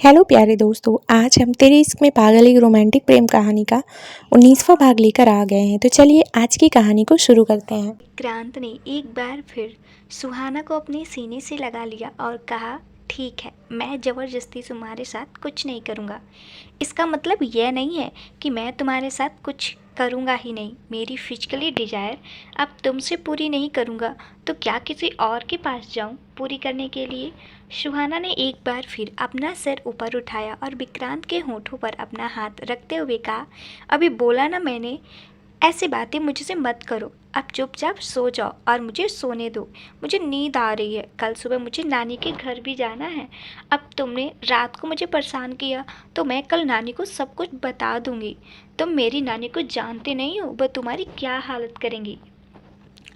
Hello प्यारे दोस्तों, आज हम तेरे इश्क में पागल एक रोमांटिक प्रेम कहानी का 19वां भाग लेकर आ गए हैं। तो चलिए आज की कहानी को शुरू करते हैं। क्रांत ने एक बार फिर सुहाना को अपने सीने से लगा लिया और कहा, ठीक है, मैं ज़बरदस्ती तुम्हारे साथ कुछ नहीं करूँगा। इसका मतलब यह नहीं है कि मैं तुम्हारे साथ कुछ करूँगा ही नहीं। मेरी फिजिकली डिज़ायर अब तुमसे पूरी नहीं करूँगा तो क्या किसी और के पास जाऊँ पूरी करने के लिए। सुहाना ने एक बार फिर अपना सिर ऊपर उठाया और विक्रांत के होठों पर अपना हाथ रखते हुए कहा, अभी बोला ना मैंने, ऐसी बातें मुझसे मत करो। अब चुपचाप सो जाओ और मुझे सोने दो। मुझे नींद आ रही है। कल सुबह मुझे नानी के घर भी जाना है। अब तुमने रात को मुझे परेशान किया तो मैं कल नानी को सब कुछ बता दूंगी। तुम मेरी नानी को जानते नहीं हो वह तुम्हारी क्या हालत करेंगी।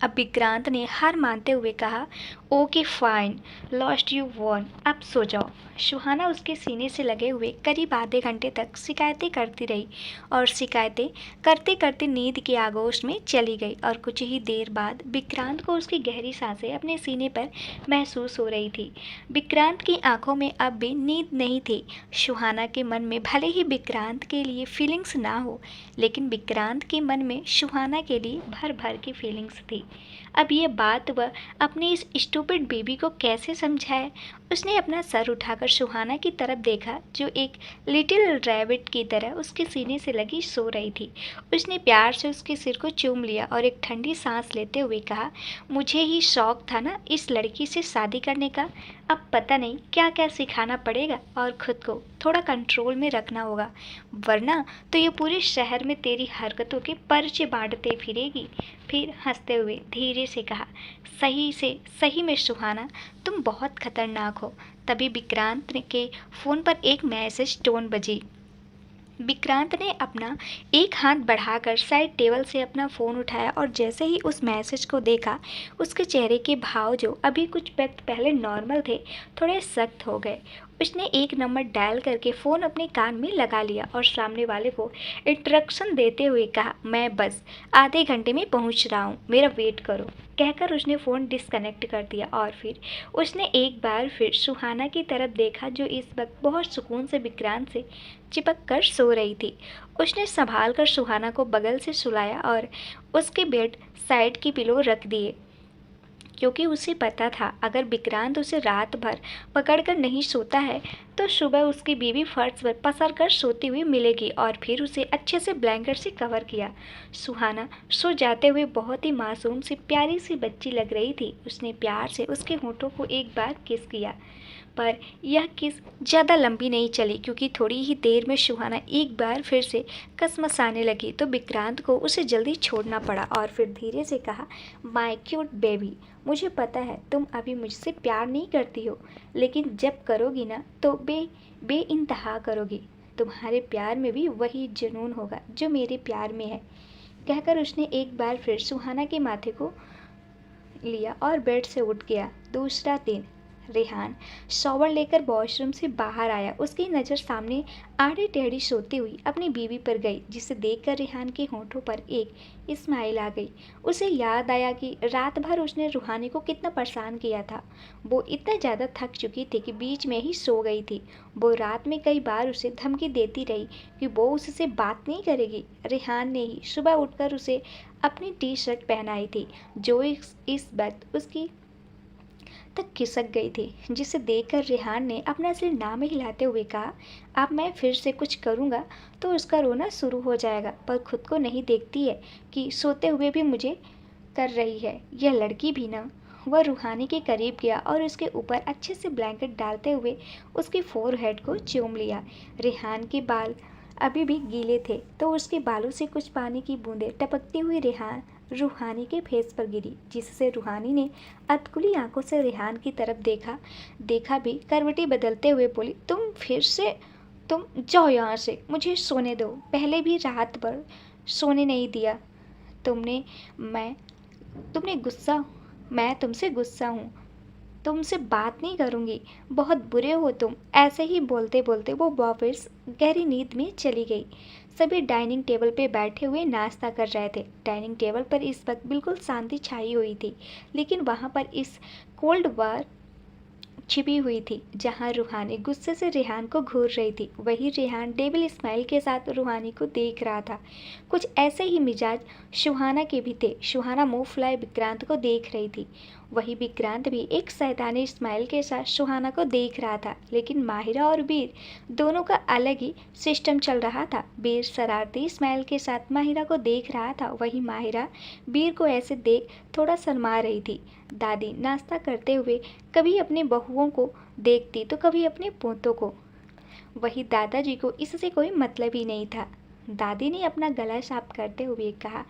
अब विक्रांत ने हार मानते हुए कहा, okay fine, lost you won, अब सो जाओ। सुहाना उसके सीने से लगे हुए करीब आधे घंटे तक शिकायतें करती रही और शिकायतें करते करते नींद की आगोश में चली गई और कुछ ही देर बाद विक्रांत को उसकी गहरी सांसें अपने सीने पर महसूस हो रही थी। विक्रांत की आंखों में अब भी नींद नहीं थी। सुहाना के मन में भले ही विक्रांत के लिए फीलिंग्स ना हो, लेकिन विक्रांत के मन में सुहाना के लिए भर भर की फीलिंग्स थी। अब ये बात वह अपनी इस स्टूपिड बेबी को कैसे समझाए। उसने अपना सर उठाकर सुहाना की तरफ देखा जो एक लिटिल रैबिट की तरह उसके सीने से लगी सो रही थी। उसने प्यार से उसके सिर को चूम लिया और एक ठंडी सांस लेते हुए कहा, मुझे ही शौक था ना इस लड़की से शादी करने का। अब पता नहीं क्या क्या सिखाना पड़ेगा और खुद को थोड़ा कंट्रोल में रखना होगा, वरना तो ये पूरे शहर में तेरी हरकतों के पर्चे बांटते फिरेगी। फिर हंसते हुए धीरे से कहा, सही में सुहाना, तुम बहुत खतरनाक हो। तभी विक्रांत के फ़ोन पर एक मैसेज टोन बजी। विक्रांत ने अपना एक हाथ बढ़ाकर साइड टेबल से अपना फ़ोन उठाया और जैसे ही उस मैसेज को देखा, उसके चेहरे के भाव जो अभी कुछ वक्त पहले नॉर्मल थे, थोड़े सख्त हो गए। उसने एक नंबर डायल करके फ़ोन अपने कान में लगा लिया और सामने वाले को इंस्ट्रक्शन देते हुए कहा, मैं बस आधे घंटे में पहुंच रहा हूं, मेरा वेट करो। कहकर उसने फ़ोन डिस्कनेक्ट कर दिया और फिर उसने एक बार फिर सुहाना की तरफ देखा जो इस वक्त बहुत सुकून से विक्रांत से चिपक कर सो रही थी। उसने संभाल कर सुहाना को बगल से सुलाया और उसके बेड साइड की पिलो रख दिए, क्योंकि उसे पता था अगर विक्रांत उसे रात भर पकड़कर नहीं सोता है तो सुबह उसकी बीवी फर्श पर पसर कर सोती हुई मिलेगी और फिर उसे अच्छे से ब्लैंकेट से कवर किया। सुहाना सो जाते हुए बहुत ही मासूम सी प्यारी सी बच्ची लग रही थी। उसने प्यार से उसके होठों को एक बार किस किया, पर यह किस ज़्यादा लंबी नहीं चली क्योंकि थोड़ी ही देर में सुहाना एक बार फिर से कसमसाने लगी तो विक्रांत को उसे जल्दी छोड़ना पड़ा और फिर धीरे से कहा, माय क्यूट बेबी, मुझे पता है तुम अभी मुझसे प्यार नहीं करती हो, लेकिन जब करोगी ना तो बेइंतहा करोगी। तुम्हारे प्यार में भी वही जुनून होगा जो मेरे प्यार में है। कहकर उसने एक बार फिर सुहाना के माथे को लिया और बेड से उठ गया। दूसरा दिन रेहान शॉवर लेकर वॉशरूम से बाहर आया। उसकी नज़र सामने आड़ी टेढ़ी सोती हुई अपनी बीवी पर गई, जिसे देखकर रेहान के होठों पर एक स्माइल आ गई। उसे याद आया कि रात भर उसने रूहानी को कितना परेशान किया था। वो इतना ज़्यादा थक चुकी थी कि बीच में ही सो गई थी। वो रात में कई बार उसे धमकी देती रही कि वो उससे बात नहीं करेगी। रेहान ने ही सुबह उठकर उसे अपनी टी शर्ट पहनाई थी जो इस वक्त उसकी तक खिसक गई थी, जिसे देखकर रेहान ने अपना सिर ना में हिलाते हुए कहा, अब मैं फिर से कुछ करूँगा तो उसका रोना शुरू हो जाएगा, पर खुद को नहीं देखती है कि सोते हुए भी मुझे कर रही है यह लड़की भी ना। वह रूहानी के करीब गया और उसके ऊपर अच्छे से ब्लैंकेट डालते हुए उसकी फोरहेड को चूम लिया। रेहान के बाल अभी भी गीले थे तो उसके बालों से कुछ पानी की बूंदें टपकती हुई रूहानी के फेस पर गिरी, जिससे रूहानी ने अधकुली आंखों से रेहान की तरफ देखा भी करवटी बदलते हुए बोली, तुम जाओ यहाँ से, मुझे सोने दो। पहले भी रात भर सोने नहीं दिया तुमने। मैं तुमने गुस्सा मैं तुमसे गुस्सा हूँ, तुमसे बात नहीं करूँगी, बहुत बुरे हो तुम। ऐसे ही बोलते बोलते वो वापस गहरी नींद में चली गई। सभी डाइनिंग टेबल पे बैठे हुए नाश्ता कर रहे थे। डाइनिंग टेबल पर इस वक्त बिल्कुल शांति छाई हुई थी, लेकिन वहाँ पर इस कोल्ड वार छिपी हुई थी। जहाँ रूहानी गुस्से से रेहान को घूर रही थी, वही रेहान डेविल स्माइल के साथ रूहानी को देख रहा था। कुछ ऐसे ही मिजाज सुहाना के भी थे। सुहाना मुंह फुलाए विक्रांत को देख रही थी। वही विक्रांत भी एक शैतानी स्माइल के साथ सुहाना को देख रहा था। लेकिन माहिरा और वीर दोनों का अलग ही सिस्टम चल रहा था। वीर शरारती स्माइल के साथ माहिरा को देख रहा था, वही माहिरा वीर को ऐसे देख थोड़ा शर्मा रही थी। दादी नाश्ता करते हुए कभी अपनी बहुओं को देखती तो कभी अपने पोतों को। वही दादाजी को इससे कोई मतलब ही नहीं था। दादी ने अपना गला साफ करते हुए कहा,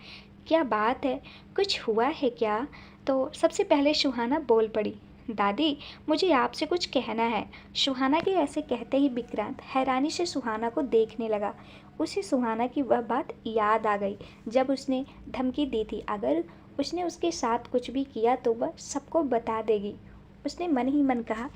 क्या बात है, कुछ हुआ है क्या? तो सबसे पहले सुहाना बोल पड़ी, दादी मुझे आपसे कुछ कहना है। सुहाना के ऐसे कहते ही विक्रांत हैरानी से सुहाना को देखने लगा। उसे सुहाना की वह बात याद आ गई जब उसने धमकी दी थी, अगर उसने उसके साथ कुछ भी किया तो वह सबको बता देगी। उसने मन ही मन कहा,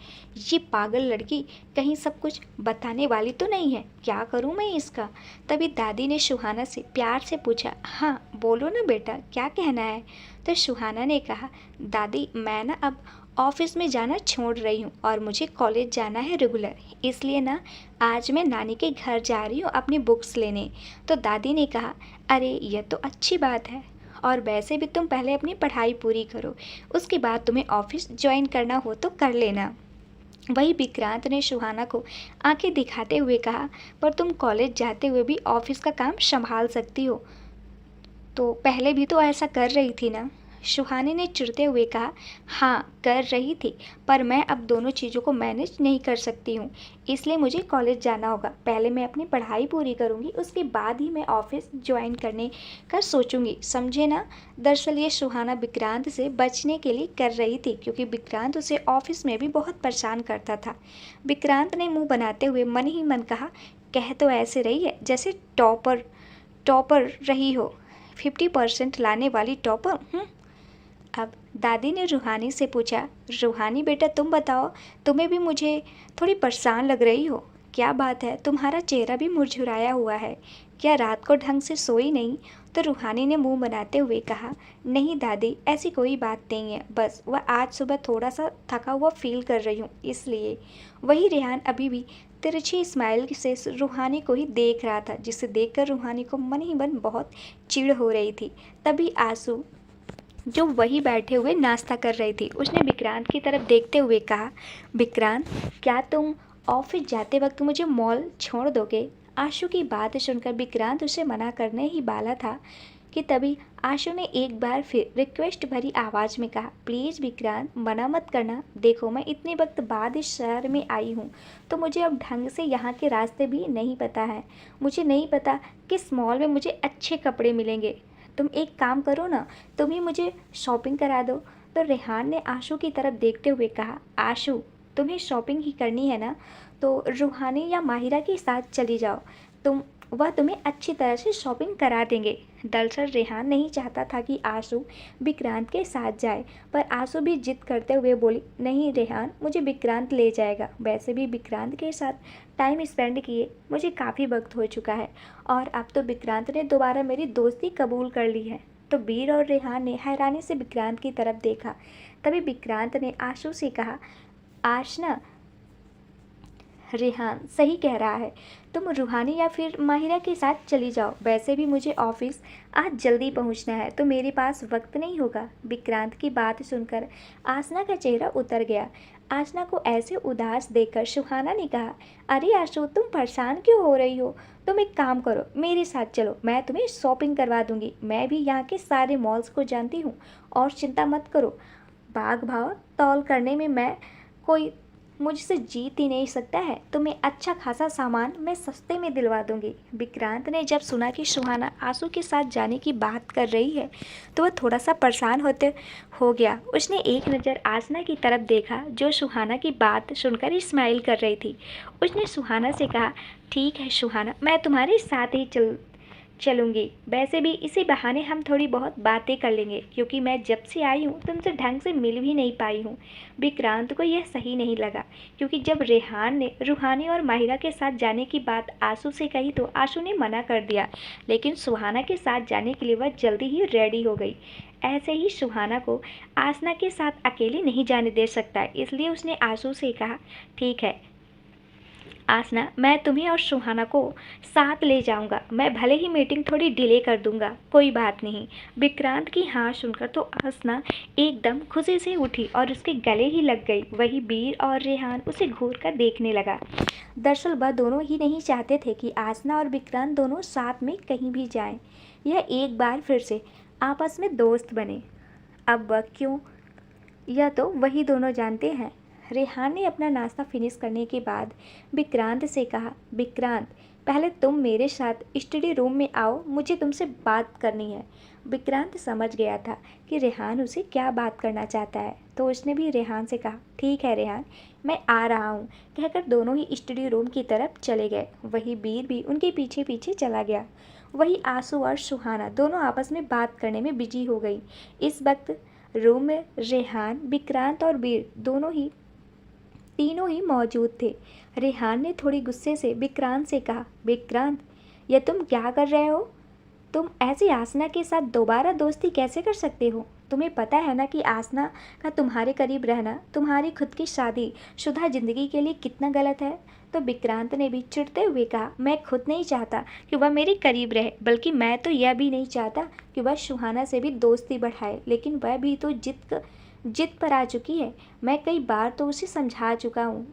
ये पागल लड़की कहीं सब कुछ बताने वाली तो नहीं है, क्या करूं मैं इसका? तभी दादी ने सुहाना से प्यार से पूछा, हाँ बोलो ना बेटा, क्या कहना है? तो सुहाना ने कहा, दादी मैं ना अब ऑफिस में जाना छोड़ रही हूँ और मुझे कॉलेज जाना है रेगुलर, इसलिए ना आज मैं नानी के घर जा रही हूँ अपनी बुक्स लेने। तो दादी ने कहा, अरे यह तो अच्छी बात है, और वैसे भी तुम पहले अपनी पढ़ाई पूरी करो, उसके बाद तुम्हें ऑफिस ज्वाइन करना हो तो कर लेना। वही विक्रांत ने सुहाना को आंखें दिखाते हुए कहा, पर तुम कॉलेज जाते हुए भी ऑफिस का काम संभाल सकती हो, तो पहले भी तो ऐसा कर रही थी ना? सुहानी ने चिढ़ते हुए कहा, हाँ कर रही थी, पर मैं अब दोनों चीज़ों को मैनेज नहीं कर सकती हूँ, इसलिए मुझे कॉलेज जाना होगा। पहले मैं अपनी पढ़ाई पूरी करूँगी, उसके बाद ही मैं ऑफिस ज्वाइन करने का सोचूंगी, समझे ना? दरअसल ये सुहाना विक्रांत से बचने के लिए कर रही थी, क्योंकि विक्रांत उसे ऑफिस में भी बहुत परेशान करता था। विक्रांत ने मुँह बनाते हुए मन ही मन कहा, कह तो ऐसे रही है जैसे टॉपर टॉपर रही हो, 50% लाने वाली टॉपर। अब दादी ने रूहानी से पूछा, रूहानी बेटा तुम बताओ, तुम्हें भी मुझे थोड़ी परेशान लग रही हो, क्या बात है? तुम्हारा चेहरा भी मुरझुराया हुआ है, क्या रात को ढंग से सोई नहीं? तो रूहानी ने मुंह बनाते हुए कहा, नहीं दादी ऐसी कोई बात नहीं है, बस वह आज सुबह थोड़ा सा थका हुआ फील कर रही हूँ इसलिए। वही रेहान अभी भी तिरछी स्माइल से रूहानी को ही देख रहा था, जिसे देखकर रूहानी को मन ही मन बहुत चिढ़ हो रही थी। तभी आंसू जो वही बैठे हुए नाश्ता कर रही थी, उसने विक्रांत की तरफ देखते हुए कहा, विक्रांत क्या तुम ऑफिस जाते वक्त मुझे मॉल छोड़ दोगे? आशु की बात सुनकर विक्रांत उसे मना करने ही वाला था कि तभी आशु ने एक बार फिर रिक्वेस्ट भरी आवाज़ में कहा, प्लीज़ विक्रांत मना मत करना, देखो मैं इतने वक्त बाद इस शहर में आई हूँ तो मुझे अब ढंग से यहाँ के रास्ते भी नहीं पता है, मुझे नहीं पता किस मॉल में मुझे अच्छे कपड़े मिलेंगे, तुम एक काम करो ना, तुम ही मुझे शॉपिंग करा दो। तो रेहान ने आशु की तरफ देखते हुए कहा, आशु तुम्हें शॉपिंग ही करनी है ना, तो रूहानी या माहिरा के साथ चली जाओ, वह तुम्हें अच्छी तरह से शॉपिंग करा देंगे। दरअसल रेहान नहीं चाहता था कि आशु विक्रांत के साथ जाए, पर आशु भी जिद करते हुए बोली, नहीं रेहान मुझे विक्रांत ले जाएगा, वैसे भी विक्रांत के साथ टाइम स्पेंड किए मुझे काफ़ी वक्त हो चुका है, और अब तो विक्रांत ने दोबारा मेरी दोस्ती कबूल कर ली है। तो वीर और रेहान ने हैरानी से विक्रांत की तरफ देखा। तभी विक्रांत ने आशु से कहा, आशना रेहान सही कह रहा है, तुम रूहानी या फिर माहिरा के साथ चली जाओ, वैसे भी मुझे ऑफिस आज जल्दी पहुंचना है तो मेरे पास वक्त नहीं होगा। विक्रांत की बात सुनकर आसना का चेहरा उतर गया। आसना को ऐसे उदास देखकर सुहाना ने कहा, अरे आशु तुम परेशान क्यों हो रही हो? तुम एक काम करो, मेरे साथ चलो, मैं तुम्हें शॉपिंग करवा दूंगी, मैं भी यहाँ के सारे मॉल्स को जानती हूँ, और चिंता मत करो, भाग भाव तौल करने में मैं कोई मुझसे जीत ही नहीं सकता है, तुम्हें अच्छा खासा सामान मैं सस्ते में दिलवा दूंगी। विक्रांत ने जब सुना कि सुहाना आशु के साथ जाने की बात कर रही है तो वह थोड़ा सा परेशान हो गया। उसने एक नज़र आसना की तरफ देखा जो सुहाना की बात सुनकर स्माइल कर रही थी। उसने सुहाना से कहा, ठीक है सुहाना, मैं तुम्हारे साथ ही चलूँगी। वैसे भी इसी बहाने हम थोड़ी बहुत बातें कर लेंगे, क्योंकि मैं जब से आई हूँ तुमसे ढंग से मिल भी नहीं पाई हूँ। विक्रांत को यह सही नहीं लगा, क्योंकि जब रेहान ने रूहानी और माहिरा के साथ जाने की बात आशु से कही तो आशु ने मना कर दिया, लेकिन सुहाना के साथ जाने के लिए वह जल्दी ही रेडी हो गई। ऐसे ही सुहाना को आसना के साथ अकेले नहीं जाने दे सकता, इसलिए उसने आशु से कहा, ठीक है आसना, मैं तुम्हें और सुहाना को साथ ले जाऊंगा। मैं भले ही मीटिंग थोड़ी डिले कर दूंगा, कोई बात नहीं। विक्रांत की हाँ सुनकर तो आसना एकदम खुशी से उठी और उसके गले ही लग गई। वही वीर और रेहान उसे घूर कर देखने लगा। दरअसल वह दोनों ही नहीं चाहते थे कि आसना और विक्रांत दोनों साथ में कहीं भी जाएं। यह एक बार फिर से आपस में दोस्त बने। अब वह क्यों, यह तो वही दोनों जानते हैं। रेहान ने अपना नाश्ता फिनिश करने के बाद विक्रांत से कहा, विक्रांत पहले तुम मेरे साथ स्टडी रूम में आओ, मुझे तुमसे बात करनी है। विक्रांत समझ गया था कि रेहान उसे क्या बात करना चाहता है, तो उसने भी रेहान से कहा, ठीक है रेहान, मैं आ रहा हूँ, कहकर दोनों ही स्टडी रूम की तरफ चले गए। वही वीर भी उनके पीछे पीछे चला गया। वही आशु और सुहाना दोनों आपस में बात करने में बिजी हो गई। इस वक्त रूम में रेहान, विक्रांत और वीर तीनों ही मौजूद थे। रेहान ने थोड़ी गुस्से से विक्रांत से कहा, विक्रांत यह तुम क्या कर रहे हो? तुम ऐसी आसना के साथ दोबारा दोस्ती कैसे कर सकते हो? तुम्हें पता है ना कि आसना का तुम्हारे करीब रहना तुम्हारी खुद की शादी शुदा ज़िंदगी के लिए कितना गलत है। तो विक्रांत ने भी चिढ़ते हुए कहा, मैं खुद नहीं चाहता कि वह मेरे करीब रहे, बल्कि मैं तो यह भी नहीं चाहता कि वह सुहाना से भी दोस्ती बढ़ाए, लेकिन वह भी तो जिद पर आ चुकी है। मैं कई बार तो उसे समझा चुका हूँ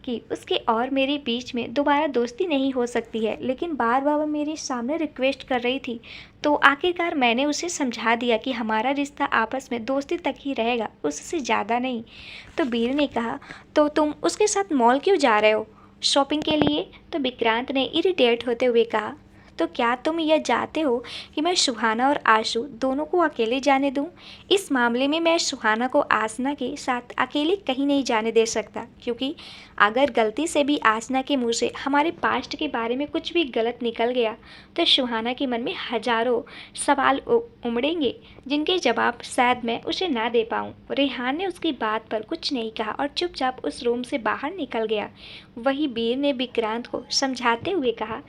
कि उसके और मेरे बीच में दोबारा दोस्ती नहीं हो सकती है, लेकिन बार बार वह मेरे सामने रिक्वेस्ट कर रही थी, तो आखिरकार मैंने उसे समझा दिया कि हमारा रिश्ता आपस में दोस्ती तक ही रहेगा, उससे ज़्यादा नहीं। तो वीर ने कहा, तो तुम उसके साथ मॉल क्यों जा रहे हो, शॉपिंग के लिए? तो विक्रांत ने इरिटेट होते हुए कहा, तो क्या तुम यह चाहते हो कि मैं सुहाना और आशु दोनों को अकेले जाने दूं? इस मामले में मैं सुहाना को आसना के साथ अकेले कहीं नहीं जाने दे सकता, क्योंकि अगर गलती से भी आसना के मुंह से हमारे पास्ट के बारे में कुछ भी गलत निकल गया तो सुहाना के मन में हजारों सवाल उमड़ेंगे, जिनके जवाब शायद मैं उसे ना दे पाऊँ। रेहान ने उसकी बात पर कुछ नहीं कहा और चुपचाप उस रूम से बाहर निकल गया। वही वीर ने विक्रांत को समझाते हुए कहा,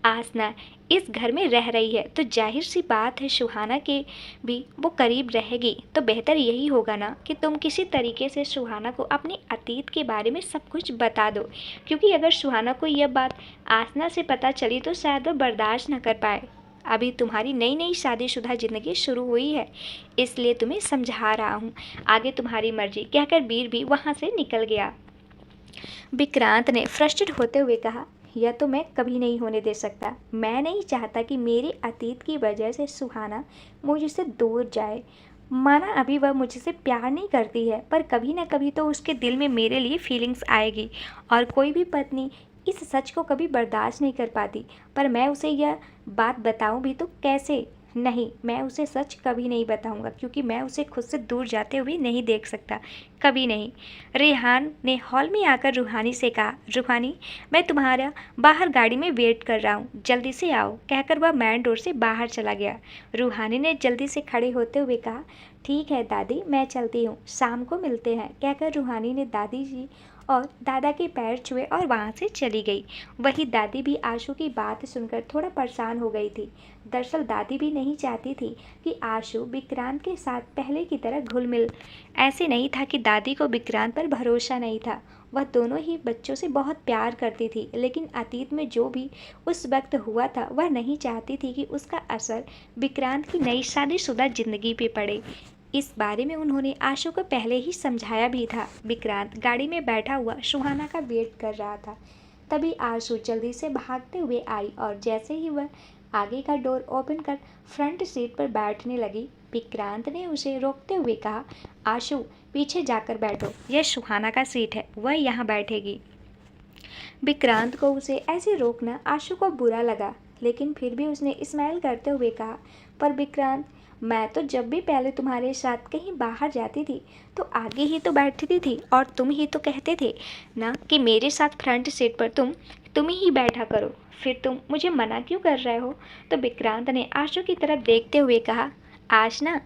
आसना इस घर में रह रही है तो जाहिर सी बात है सुहाना के भी वो करीब रहेगी, तो बेहतर यही होगा ना कि तुम किसी तरीके से सुहाना को अपने अतीत के बारे में सब कुछ बता दो, क्योंकि अगर सुहाना को यह बात आसना से पता चली तो शायद वो बर्दाश्त न कर पाए। अभी तुम्हारी नई नई शादीशुदा ज़िंदगी शुरू हुई है, इसलिए तुम्हें समझा रहा हूँ, आगे तुम्हारी मर्जी, कहकर वीर भी वहाँ से निकल गया। विक्रांत ने फ्रस्ट्रेट होते हुए कहा, यह तो मैं कभी नहीं होने दे सकता। मैं नहीं चाहता कि मेरे अतीत की वजह से सुहाना मुझसे दूर जाए। माना अभी वह मुझसे प्यार नहीं करती है, पर कभी ना कभी तो उसके दिल में मेरे लिए फीलिंग्स आएगी, और कोई भी पत्नी इस सच को कभी बर्दाश्त नहीं कर पाती। पर मैं उसे यह बात बताऊं भी तो कैसे? नहीं, मैं उसे सच कभी नहीं बताऊंगा, क्योंकि मैं उसे खुद से दूर जाते हुए नहीं देख सकता, कभी नहीं। रेहान ने हॉल में आकर रूहानी से कहा, रूहानी मैं तुम्हारा बाहर गाड़ी में वेट कर रहा हूँ, जल्दी से आओ, कहकर वह मेन डोर से बाहर चला गया। रूहानी ने जल्दी से खड़े होते हुए कहा, ठीक है दादी, मैं चलती हूँ, शाम को मिलते हैं, कहकर रूहानी ने दादी जी और दादा के पैर छुए और वहाँ से चली गई। वही दादी भी आशु की बात सुनकर थोड़ा परेशान हो गई थी। दरअसल दादी भी नहीं चाहती थी कि आशु विक्रांत के साथ पहले की तरह घुल मिल। ऐसे नहीं था कि दादी को विक्रांत पर भरोसा नहीं था, वह दोनों ही बच्चों से बहुत प्यार करती थी, लेकिन अतीत में जो भी उस वक्त हुआ था वह नहीं चाहती थी कि उसका असर विक्रांत की नई शादीशुदा जिंदगी पे पड़े। इस बारे में उन्होंने आशु को पहले ही समझाया भी था। विक्रांत गाड़ी में बैठा हुआ सुहाना का वेट कर रहा था। तभी आशु जल्दी से भागते हुए आई और जैसे ही वह आगे का डोर ओपन कर फ्रंट सीट पर बैठने लगी, विक्रांत ने उसे रोकते हुए कहा, आशु पीछे जाकर बैठो, यह सुहाना का सीट है, वह यहाँ बैठेगी। विक्रांत को उसे ऐसे रोकना आशु को बुरा लगा, लेकिन फिर भी उसने स्माइल करते हुए कहा, पर विक्रांत मैं तो जब भी पहले तुम्हारे साथ कहीं बाहर जाती थी तो आगे ही तो बैठती थी और तुम ही तो कहते थे ना कि मेरे साथ फ्रंट सीट पर तुम ही बैठा करो, फिर तुम मुझे मना क्यों कर रहे हो? तो विक्रांत ने आशु की तरफ देखते हुए कहा, आशना,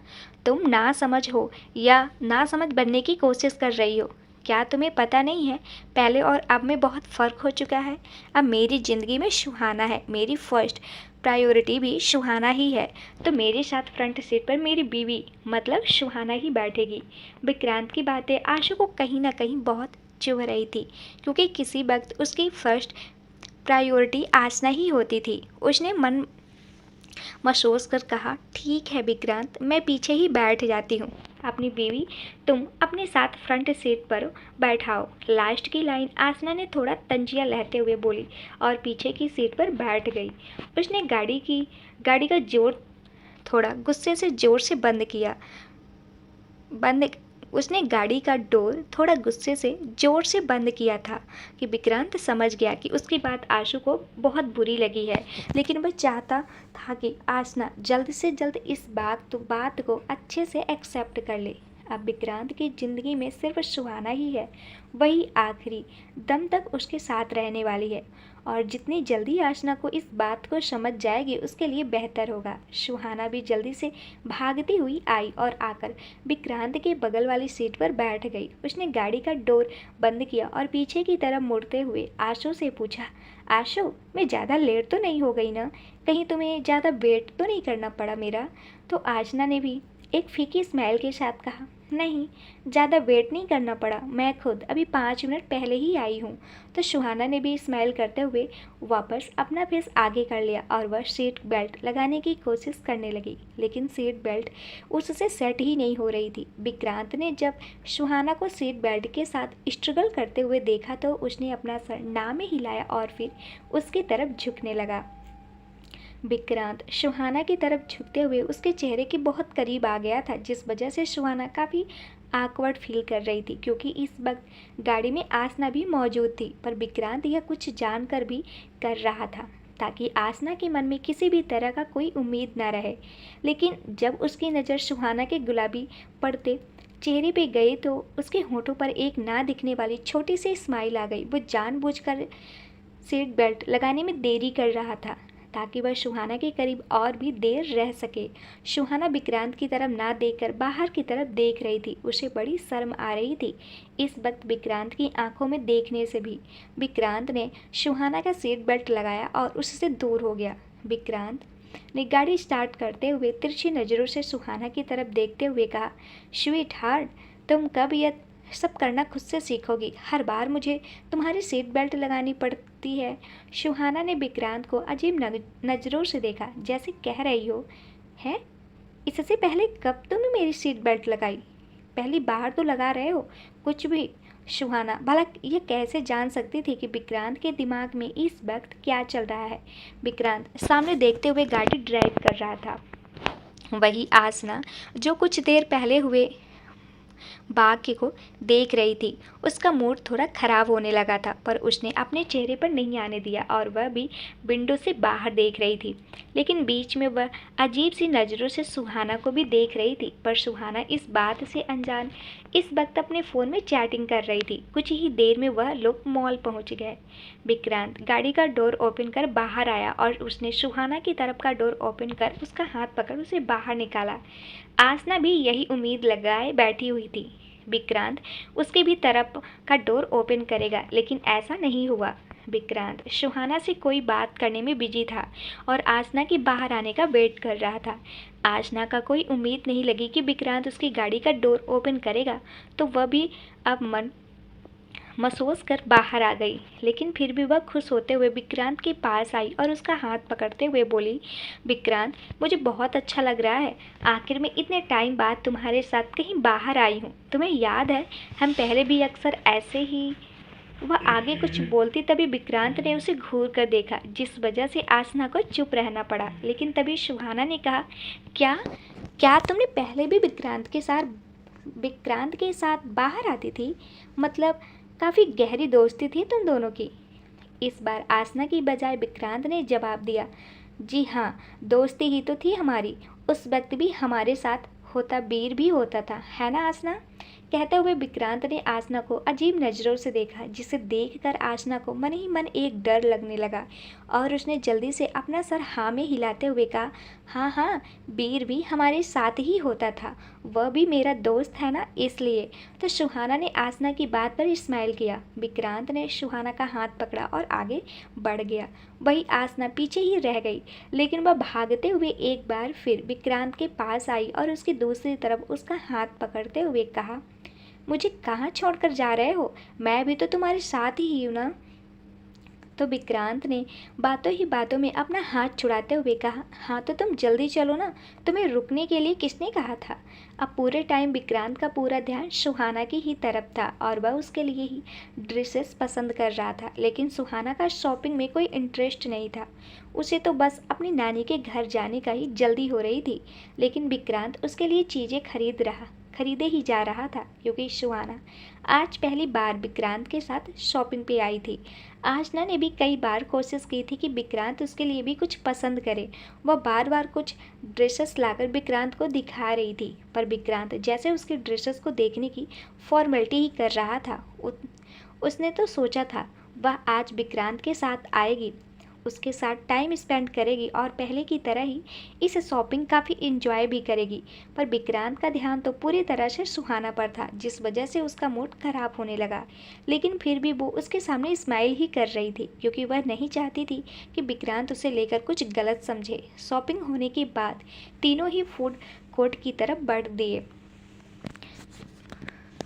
तुम ना समझ हो या ना समझ बनने की कोशिश कर रही हो। क्या तुम्हें पता नहीं है, पहले और अब में बहुत फ़र्क हो चुका है। अब मेरी ज़िंदगी में सुहाना है, मेरी फर्स्ट प्रायोरिटी भी सुहाना ही है। तो मेरे साथ फ्रंट सीट पर मेरी बीवी मतलब सुहाना ही बैठेगी। विक्रांत की बातें आशु को कहीं ना कहीं बहुत चुभ रही थी, क्योंकि किसी वक्त उसकी फर्स्ट प्रायोरिटी आसना ही होती थी। उसने मन महसूस कर कहा, ठीक है विक्रांत, मैं पीछे ही बैठ जाती हूँ। अपनी बीवी तुम अपने साथ फ्रंट सीट पर बैठाओ। लास्ट की लाइन आसना ने थोड़ा तंजिया लेते हुए बोली और पीछे की सीट पर बैठ गई। उसने गाड़ी का जोर थोड़ा गुस्से से जोर से बंद उसने गाड़ी का डोर थोड़ा गुस्से से ज़ोर से बंद किया था कि विक्रांत समझ गया कि उसकी बात आशु को बहुत बुरी लगी है, लेकिन वह चाहता था कि आसना जल्द से जल्द इस बात को अच्छे से एक्सेप्ट कर ले। अब विक्रांत की ज़िंदगी में सिर्फ सुहाना ही है, वही आखिरी दम तक उसके साथ रहने वाली है और जितनी जल्दी आसना को इस बात को समझ जाएगी उसके लिए बेहतर होगा। सुहाना भी जल्दी से भागती हुई आई और आकर विक्रांत के बगल वाली सीट पर बैठ गई। उसने गाड़ी का डोर बंद किया और पीछे की तरफ मुड़ते हुए आशु से पूछा, आशु, मैं ज़्यादा लेट तो नहीं हो गई ना? कहीं तुम्हें ज़्यादा वेट तो नहीं करना पड़ा मेरा? तो आसना ने भी एक फीकी स्माइल के साथ कहा, नहीं, ज़्यादा वेट नहीं करना पड़ा, मैं खुद अभी 5 मिनट पहले ही आई हूँ। तो सुहाना ने भी स्माइल करते हुए वापस अपना फेस आगे कर लिया और वह सीट बेल्ट लगाने की कोशिश करने लगी, लेकिन सीट बेल्ट उससे सेट ही नहीं हो रही थी। विक्रांत ने जब सुहाना को सीट बेल्ट के साथ स्ट्रगल करते हुए देखा तो उसने अपना सर ना में हिलाया और फिर उसकी तरफ झुकने लगा। विक्रांत सुहाना की तरफ झुकते हुए उसके चेहरे के बहुत करीब आ गया था, जिस वजह से सुहाना काफ़ी आकवर्ड फील कर रही थी, क्योंकि इस वक्त गाड़ी में आसना भी मौजूद थी। पर विक्रांत यह कुछ जानकर भी कर रहा था ताकि आसना के मन में किसी भी तरह का कोई उम्मीद न रहे। लेकिन जब उसकी नज़र सुहाना के गुलाबी पड़ते चेहरे पे गई तो उसके होठों पर एक ना दिखने वाली छोटी सी स्माइल आ गई। वो जानबूझकर सीट बेल्ट लगाने में देरी कर रहा था ताकि वह सुहाना के करीब और भी देर रह सके। सुहाना विक्रांत की तरफ ना देखकर बाहर की तरफ देख रही थी। उसे बड़ी शर्म आ रही थी इस वक्त विक्रांत की आंखों में देखने से भी। विक्रांत ने सुहाना का सीट बेल्ट लगाया और उससे दूर हो गया। विक्रांत ने गाड़ी स्टार्ट करते हुए तिरछी नज़रों से सुहाना की तरफ देखते हुए कहा, स्वीट हार्ट, तुम कब यह सब करना खुद से सीखोगी? हर बार मुझे तुम्हारी सीट बेल्ट लगानी पड़ती है। सुहाना ने विक्रांत को अजीब नज़रों से देखा, जैसे कह रही हो, है इससे पहले कब तुमने मेरी सीट बेल्ट लगाई? पहली बार तो लगा रहे हो। कुछ भी। सुहाना भला ये कैसे जान सकती थी कि विक्रांत के दिमाग में इस वक्त क्या चल रहा है? विक्रांत सामने देखते हुए गाड़ी ड्राइव कर रहा था। वही आसना जो कुछ देर पहले हुए भाग्य को देख रही थी। उसका मूड थोड़ा खराब होने लगा था, पर उसने अपने चेहरे पर नहीं आने दिया और वह भी विंडो से बाहर देख रही थी। लेकिन बीच में वह अजीब सी नज़रों से सुहाना को भी देख रही थी, पर सुहाना इस बात से अनजान इस वक्त अपने फ़ोन में चैटिंग कर रही थी। कुछ ही देर में वह लोग मॉल पहुंच गए। विक्रांत गाड़ी का डोर ओपन कर बाहर आया और उसने सुहाना की तरफ का डोर ओपन कर उसका हाथ पकड़ उसे बाहर निकाला। आसना भी यही उम्मीद लगाए बैठी हुई थी, विक्रांत उसकी भी तरफ का डोर ओपन करेगा, लेकिन ऐसा नहीं हुआ। विक्रांत सुहाना से कोई बात करने में बिजी था और आसना के बाहर आने का वेट कर रहा था। आसना का कोई उम्मीद नहीं लगी कि विक्रांत उसकी गाड़ी का डोर ओपन करेगा, तो वह भी अब मन महसूस कर बाहर आ गई। लेकिन फिर भी वह खुश होते हुए विक्रांत के पास आई और उसका हाथ पकड़ते हुए बोली, विक्रांत, मुझे बहुत अच्छा लग रहा है। आखिर में इतने टाइम बाद तुम्हारे साथ कहीं बाहर आई हूँ। तुम्हें याद है, हम पहले भी अक्सर ऐसे ही। वह आगे कुछ बोलती तभी विक्रांत ने उसे घूर कर देखा, जिस वजह से आसना को चुप रहना पड़ा। लेकिन तभी सुहाना ने कहा, क्या क्या तुमने पहले भी विक्रांत के साथ बाहर आती थी? मतलब काफ़ी गहरी दोस्ती थी तुम दोनों की। इस बार आसना की बजाय विक्रांत ने जवाब दिया, जी हाँ, दोस्ती ही तो थी हमारी। उस वक्त भी हमारे साथ होता वीर भी होता था, है ना आसना? कहते हुए विक्रांत ने आसना को अजीब नज़रों से देखा, जिसे देखकर आसना को मन ही मन एक डर लगने लगा और उसने जल्दी से अपना सर हाँ में हिलाते हुए कहा, हाँ हाँ, वीर भी हमारे साथ ही होता था, वह भी मेरा दोस्त है ना, इसलिए। तो सुहाना ने आसना की बात पर स्माइल किया। विक्रांत ने सुहाना का हाथ पकड़ा और आगे बढ़ गया। वही आसना पीछे ही रह गई, लेकिन वह भागते हुए एक बार फिर विक्रांत के पास आई और उसकी दूसरी तरफ उसका हाथ पकड़ते हुए कहा, मुझे कहाँ छोड़कर जा रहे हो? मैं भी तो तुम्हारे साथ ही हूँ ना। तो विक्रांत ने बातों ही बातों में अपना हाथ छुड़ाते हुए कहा, हाँ तो तुम जल्दी चलो ना, तुम्हें रुकने के लिए किसने कहा था? अब पूरे टाइम विक्रांत का पूरा ध्यान सुहाना की ही तरफ था और वह उसके लिए ही ड्रेसेस पसंद कर रहा था, लेकिन सुहाना का शॉपिंग में कोई इंटरेस्ट नहीं था। उसे तो बस अपनी नानी के घर जाने का ही जल्दी हो रही थी, लेकिन विक्रांत उसके लिए चीज़ें खरीदे ही जा रहा था, क्योंकि सुहाना आज पहली बार विक्रांत के साथ शॉपिंग पे आई थी। आशना ने भी कई बार कोशिश की थी कि विक्रांत उसके लिए भी कुछ पसंद करे। वह बार बार कुछ ड्रेसेस लाकर विक्रांत को दिखा रही थी, पर विक्रांत जैसे उसके ड्रेसेस को देखने की फॉर्मेलिटी ही कर रहा था। उसने तो सोचा था वह आज विक्रांत के साथ आएगी, उसके साथ टाइम स्पेंड करेगी और पहले की तरह ही इस शॉपिंग काफ़ी इंजॉय भी करेगी, पर विक्रांत का ध्यान तो पूरी तरह से सुहाना पर था, जिस वजह से उसका मूड खराब होने लगा। लेकिन फिर भी वो उसके सामने स्माइल ही कर रही थी, क्योंकि वह नहीं चाहती थी कि विक्रांत उसे लेकर कुछ गलत समझे। शॉपिंग होने के बाद तीनों ही फूड कोर्ट की तरफ बढ़ दिए।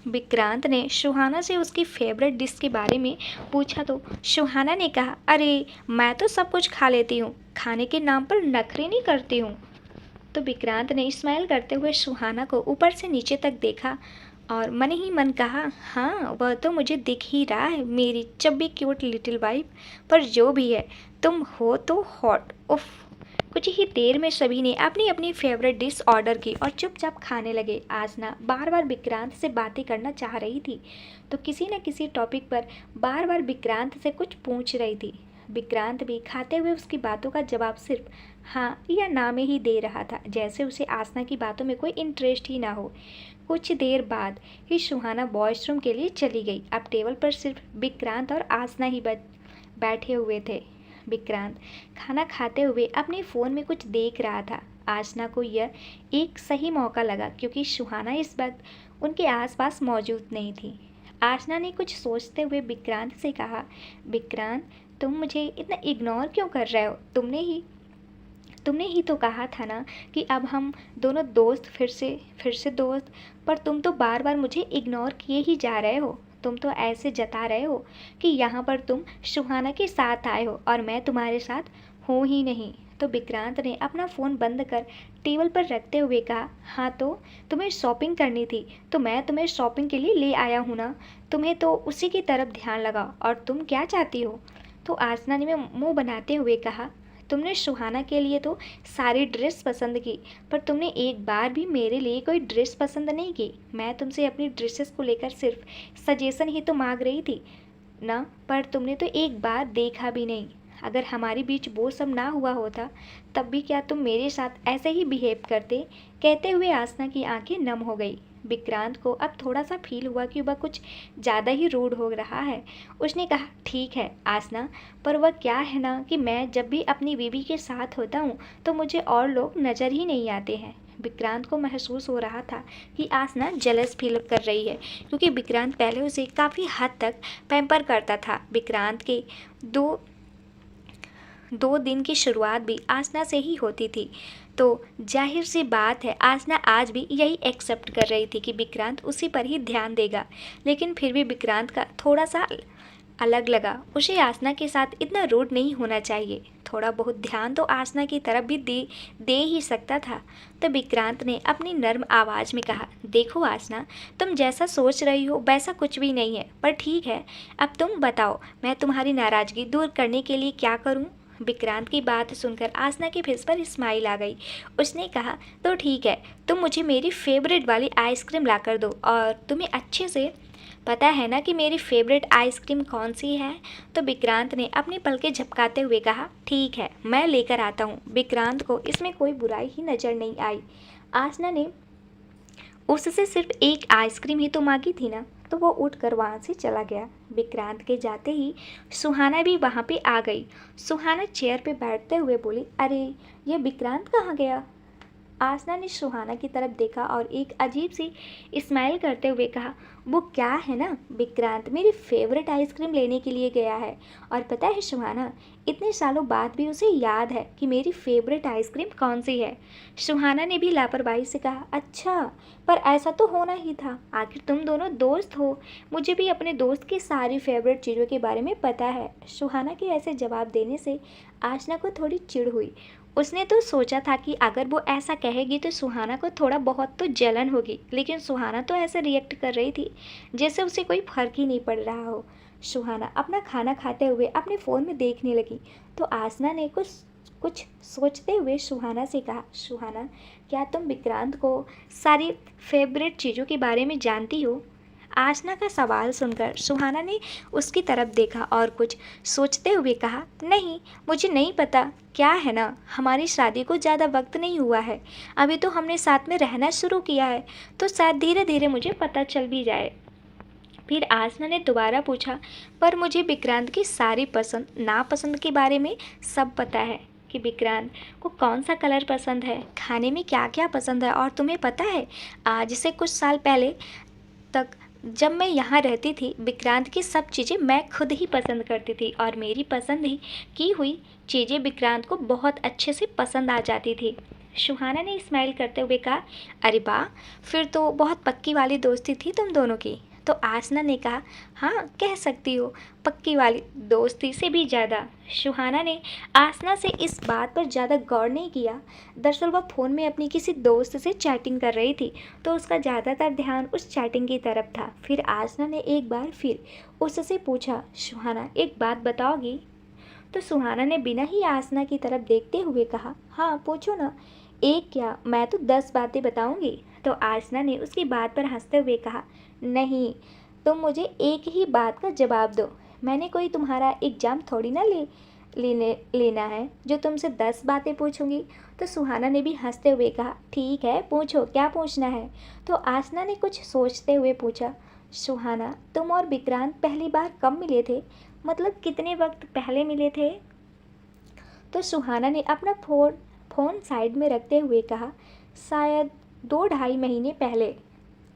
विक्रांत ने सुहाना से उसकी फेवरेट डिश के बारे में पूछा तो सुहाना ने कहा, अरे मैं तो सब कुछ खा लेती हूँ, खाने के नाम पर नखरे नहीं करती हूँ। तो विक्रांत ने स्माइल करते हुए सुहाना को ऊपर से नीचे तक देखा और मन ही मन कहा, हाँ वह तो मुझे दिख ही रहा है, मेरी चब्बी क्यूट लिटिल वाइफ। पर जो भी है, तुम हो तो हॉट। उफ। कुछ ही देर में सभी ने अपनी अपनी फेवरेट डिश ऑर्डर की और चुपचाप खाने लगे। आसना बार बार विक्रांत से बातें करना चाह रही थी, तो किसी न किसी टॉपिक पर बार बार विक्रांत से कुछ पूछ रही थी। विक्रांत भी खाते हुए उसकी बातों का जवाब सिर्फ हाँ या ना में ही दे रहा था, जैसे उसे आसना की बातों में कोई इंटरेस्ट ही ना हो। कुछ देर बाद ही सुहाना वॉशरूम के लिए चली गई। अब टेबल पर सिर्फ विक्रांत और आसना ही बैठे हुए थे। विक्रांत खाना खाते हुए अपने फ़ोन में कुछ देख रहा था। आसना को यह एक सही मौका लगा, क्योंकि सुहाना इस वक्त उनके आसपास मौजूद नहीं थी। आसना ने कुछ सोचते हुए विक्रांत से कहा, विक्रांत तुम मुझे इतना इग्नोर क्यों कर रहे हो? तुमने ही तो कहा था ना कि अब हम दोनों दोस्त फिर से दोस्त, पर तुम तो बार बार मुझे इग्नोर किए ही जा रहे हो। तुम तो ऐसे जता रहे हो कि यहाँ पर तुम सुहाना के साथ आए हो और मैं तुम्हारे साथ हूँ ही नहीं। तो विक्रांत ने अपना फ़ोन बंद कर टेबल पर रखते हुए कहा, हाँ तो तुम्हें शॉपिंग करनी थी तो मैं तुम्हें शॉपिंग के लिए ले आया हूँ ना, तुम्हें तो उसी की तरफ ध्यान लगा। और तुम क्या चाहती हो? तो आसना ने मुंह बनाते हुए कहा, तुमने सुहाना के लिए तो सारी ड्रेस पसंद की, पर तुमने एक बार भी मेरे लिए कोई ड्रेस पसंद नहीं की। मैं तुमसे अपनी ड्रेसेस को लेकर सिर्फ सजेशन ही तो मांग रही थी ना, पर तुमने तो एक बार देखा भी नहीं। अगर हमारे बीच वो सब ना हुआ होता तब भी क्या तुम मेरे साथ ऐसे ही बिहेव करते? कहते हुए आसना की आंखें नम हो गई। विक्रांत को अब थोड़ा सा फील हुआ कि वह कुछ ज़्यादा ही रूड हो रहा है। उसने कहा, ठीक है आसना, पर वह क्या है ना कि मैं जब भी अपनी बीवी के साथ होता हूँ तो मुझे और लोग नज़र ही नहीं आते हैं। विक्रांत को महसूस हो रहा था कि आसना जेलस फील कर रही है, क्योंकि विक्रांत पहले उसे काफ़ी हद तक पैम्पर करता था। विक्रांत के दो दिन की शुरुआत भी आसना से ही होती थी, तो जाहिर सी बात है आसना आज भी यही एक्सेप्ट कर रही थी कि विक्रांत उसी पर ही ध्यान देगा। लेकिन फिर भी विक्रांत का थोड़ा सा अलग लगा। उसे आसना के साथ इतना रूड नहीं होना चाहिए, थोड़ा बहुत ध्यान तो आसना की तरफ भी दे ही सकता था। तो विक्रांत ने अपनी नर्म आवाज़ में कहा, देखो आसना, तुम जैसा सोच रही हो वैसा कुछ भी नहीं है, पर ठीक है अब तुम बताओ मैं तुम्हारी नाराज़गी दूर करने के लिए क्या करूं? विक्रांत की बात सुनकर आसना के फेस पर स्माइल आ गई। उसने कहा, तो ठीक है, तुम मुझे मेरी फेवरेट वाली आइसक्रीम ला कर दो और तुम्हें अच्छे से पता है ना कि मेरी फेवरेट आइसक्रीम कौन सी है? तो विक्रांत ने अपनी पलकें झपकाते हुए कहा, ठीक है, मैं लेकर आता हूँ। विक्रांत को इसमें कोई बुराई ही नज़र नहीं आई। आसना ने उससे सिर्फ एक आइसक्रीम ही तो मांगी थी ना, तो वो उठकर वहाँ से चला गया। विक्रांत के जाते ही सुहाना भी वहाँ पे आ गई। सुहाना चेयर पे बैठते हुए बोली, अरे ये विक्रांत कहाँ गया? आसना ने सुहाना की तरफ देखा और एक अजीब सी स्माइल करते हुए कहा, वो क्या है ना, विक्रांत मेरी फेवरेट आइसक्रीम लेने के लिए गया है। और पता है सुहाना, इतने सालों बाद भी उसे याद है कि मेरी फेवरेट आइसक्रीम कौन सी है। सुहाना ने भी लापरवाही से कहा, अच्छा, पर ऐसा तो होना ही था, आखिर तुम दोनों दोस्त हो। मुझे भी अपने दोस्त की सारी फेवरेट चीज़ों के बारे में पता है। सुहाना के ऐसे जवाब देने से आसना को थोड़ी चिढ़ हुई। उसने तो सोचा था कि अगर वो ऐसा कहेगी तो सुहाना को थोड़ा बहुत तो जलन होगी, लेकिन सुहाना तो ऐसे रिएक्ट कर रही थी जैसे उसे कोई फर्क ही नहीं पड़ रहा हो। सुहाना अपना खाना खाते हुए अपने फ़ोन में देखने लगी तो आसना ने कुछ कुछ सोचते हुए सुहाना से कहा, सुहाना, क्या तुम विक्रांत को सारी फेवरेट चीज़ों के बारे में जानती हो? आसना का सवाल सुनकर सुहाना ने उसकी तरफ देखा और कुछ सोचते हुए कहा, नहीं, मुझे नहीं पता। क्या है ना, हमारी शादी को ज़्यादा वक्त नहीं हुआ है, अभी तो हमने साथ में रहना शुरू किया है, तो शायद धीरे धीरे मुझे पता चल भी जाए। फिर आसना ने दोबारा पूछा, पर मुझे विक्रांत की सारी पसंद नापसंद के बारे में सब पता है कि विक्रांत को कौन सा कलर पसंद है, खाने में क्या क्या पसंद है। और तुम्हें पता है, आज से कुछ साल पहले तक जब मैं यहाँ रहती थी, विक्रांत की सब चीज़ें मैं खुद ही पसंद करती थी और मेरी पसंद ही की हुई चीज़ें विक्रांत को बहुत अच्छे से पसंद आ जाती थी। सुहाना ने स्माइल करते हुए कहा, अरे वाह, फिर तो बहुत पक्की वाली दोस्ती थी तुम दोनों की। तो आसना ने कहा, हाँ, कह सकती हो, पक्की वाली दोस्ती से भी ज़्यादा। सुहाना ने आसना से इस बात पर ज़्यादा गौर नहीं किया। दरअसल वह फ़ोन में अपनी किसी दोस्त से चैटिंग कर रही थी, तो उसका ज़्यादातर ध्यान उस चैटिंग की तरफ था। फिर आसना ने एक बार फिर उससे पूछा, सुहाना, एक बात बताओगी? तो सुहाना ने बिना ही आसना की तरफ देखते हुए कहा, हाँ, पूछो ना। एक क्या, मैं तो 10 बातें बताऊंगी। तो आसना ने उसकी बात पर हंसते हुए कहा, नहीं, तुम मुझे एक ही बात का जवाब दो। मैंने कोई तुम्हारा एग्ज़ाम थोड़ी ना लेना है जो तुमसे 10 बातें पूछूंगी। तो सुहाना ने भी हंसते हुए कहा, ठीक है, पूछो, क्या पूछना है? तो आसना ने कुछ सोचते हुए पूछा, सुहाना, तुम और विक्रांत पहली बार कब मिले थे? मतलब कितने वक्त पहले मिले थे? तो सुहाना ने अपना फ़ोन साइड में रखते हुए कहा, शायद 2-2.5 महीने पहले।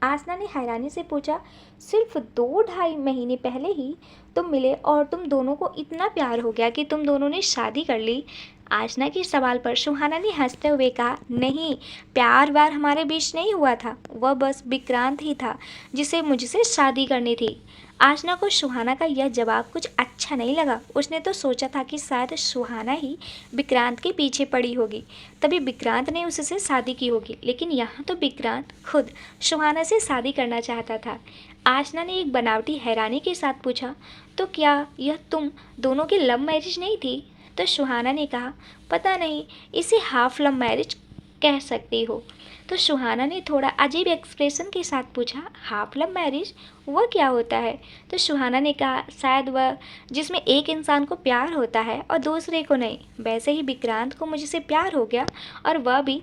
आसना ने हैरानी से पूछा, सिर्फ 2-2.5 महीने पहले ही तुम मिले और तुम दोनों को इतना प्यार हो गया कि तुम दोनों ने शादी कर ली? आसना के सवाल पर सुहाना ने हंसते हुए कहा, नहीं, प्यार वार हमारे बीच नहीं हुआ था, वह बस विक्रांत ही था जिसे मुझसे शादी करनी थी। आसना को सुहाना का यह जवाब कुछ अच्छा नहीं लगा। उसने तो सोचा था कि शायद सुहाना ही विक्रांत के पीछे पड़ी होगी, तभी विक्रांत ने उससे शादी की होगी, लेकिन यहाँ तो विक्रांत खुद सुहाना से शादी करना चाहता था। आसना ने एक बनावटी हैरानी के साथ पूछा, तो क्या यह तुम दोनों की लव मैरिज नहीं थी? तो सुहाना ने कहा, पता नहीं, इसे हाफ लव मैरिज कह सकती हो। तो सुहाना ने थोड़ा अजीब एक्सप्रेशन के साथ पूछा, हाफ लव मैरिज, वह क्या होता है? तो सुहाना ने कहा, शायद वह जिसमें एक इंसान को प्यार होता है और दूसरे को नहीं। वैसे ही विक्रांत को मुझसे प्यार हो गया, और वह भी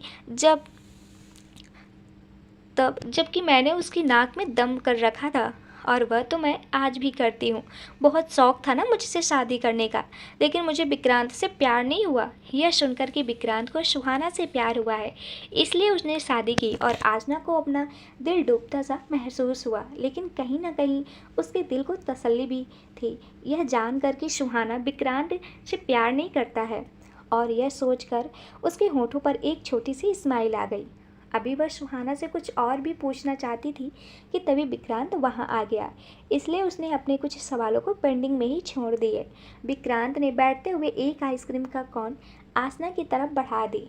जबकि मैंने उसकी नाक में दम कर रखा था, और वह तो मैं आज भी करती हूँ। बहुत शौक था ना मुझसे शादी करने का, लेकिन मुझे विक्रांत से प्यार नहीं हुआ। यह सुनकर कि विक्रांत को सुहाना से प्यार हुआ है, इसलिए उसने शादी की। और आसना को अपना दिल डूबता सा महसूस हुआ, लेकिन कहीं ना कहीं उसके दिल को तसल्ली भी थी, यह जानकर कि सुहाना विक्रांत से प्यार नहीं करता है। और यह सोचकर उसके होठों पर एक छोटी सी स्माइल आ गई। अभी वह सुहाना से कुछ और भी पूछना चाहती थी कि तभी विक्रांत वहां आ गया, इसलिए उसने अपने कुछ सवालों को पेंडिंग में ही छोड़ दिए। विक्रांत ने बैठते हुए एक आइसक्रीम का कॉर्न आसना की तरफ बढ़ा दी।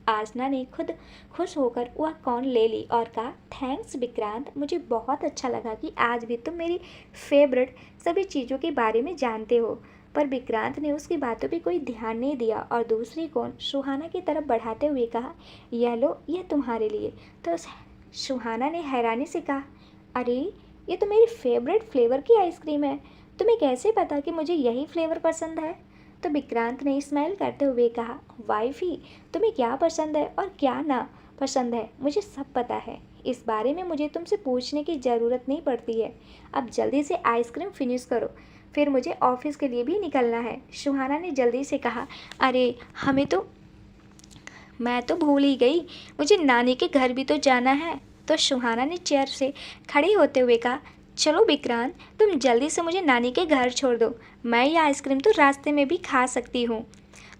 आसना ने खुद खुश होकर वह कॉर्न ले ली और कहा, थैंक्स विक्रांत, मुझे बहुत अच्छा लगा कि आज भी तुम मेरी फेवरेट सभी चीज़ों के बारे में जानते हो। पर विक्रांत ने उसकी बातों पे कोई ध्यान नहीं दिया और दूसरी कॉर्न सुहाना की तरफ बढ़ाते हुए कहा, यह लो, यह तुम्हारे लिए। तो सुहाना ने हैरानी से कहा, अरे ये तो मेरी फेवरेट फ्लेवर की आइसक्रीम है। तुम्हें कैसे पता कि मुझे यही फ्लेवर पसंद है? तो विक्रांत ने स्माइल करते हुए कहा, वाइफी, तुम्हें क्या पसंद है और क्या ना पसंद है मुझे सब पता है। इस बारे में मुझे तुमसे पूछने की ज़रूरत नहीं पड़ती है। अब जल्दी से आइसक्रीम फिनिश करो, फिर मुझे ऑफिस के लिए भी निकलना है। सुहाना ने जल्दी से कहा, अरे मैं तो भूल ही गई, मुझे नानी के घर भी तो जाना है। तो सुहाना ने चेयर से खड़े होते हुए कहा, चलो विक्रांत, तुम जल्दी से मुझे नानी के घर छोड़ दो, मैं ये आइसक्रीम तो रास्ते में भी खा सकती हूँ।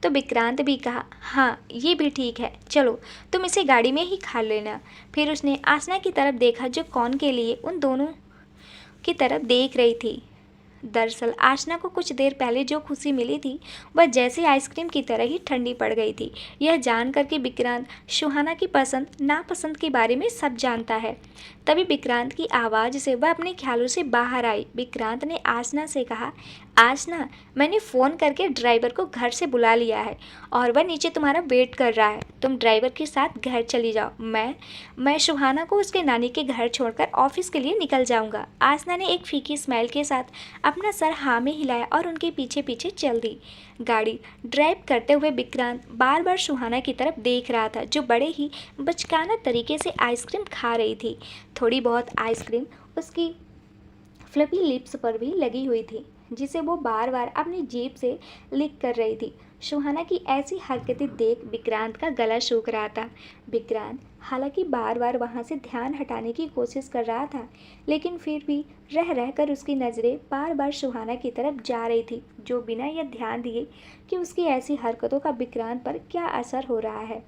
तो विक्रांत भी कहा, हाँ ये भी ठीक है, चलो तुम इसे गाड़ी में ही खा लेना। फिर उसने आसना की तरफ देखा जो कौन के लिए उन दोनों की तरफ देख रही थी। दरअसल आशना को कुछ देर पहले जो खुशी मिली थी वह जैसे आइसक्रीम की तरह ही ठंडी पड़ गई थी। यह जानकर कि विक्रांत सुहाना की पसंद नापसंद के बारे में सब जानता है। तभी विक्रांत की आवाज़ से वह अपने ख्यालों से बाहर आई। विक्रांत ने आशना से कहा, आशना, मैंने फ़ोन करके ड्राइवर को घर से बुला लिया है और वह नीचे तुम्हारा वेट कर रहा है। तुम ड्राइवर के साथ घर चली जाओ। मैं सुहाना को उसके नानी के घर छोड़कर ऑफिस के लिए निकल जाऊंगा। आसना ने एक फीकी स्माइल के साथ अपना सर हाँ में हिलाया और उनके पीछे पीछे चल दी। गाड़ी ड्राइव करते हुए विक्रांत बार बार सुहाना की तरफ देख रहा था जो बड़े ही बचकाना तरीके से आइसक्रीम खा रही थी। थोड़ी बहुत आइसक्रीम उसकी फ्लफी लिप्स पर भी लगी हुई थी जिसे वो बार बार अपनी जीभ से लिक कर रही थी। सुहाना की ऐसी हरकतें देख विक्रांत का गला सूख रहा था। विक्रांत हालांकि बार बार वहाँ से ध्यान हटाने की कोशिश कर रहा था, लेकिन फिर भी रह रहकर उसकी नज़रें बार बार सुहाना की तरफ जा रही थी जो बिना यह ध्यान दिए कि उसकी ऐसी हरकतों का विक्रांत पर क्या असर हो रहा है।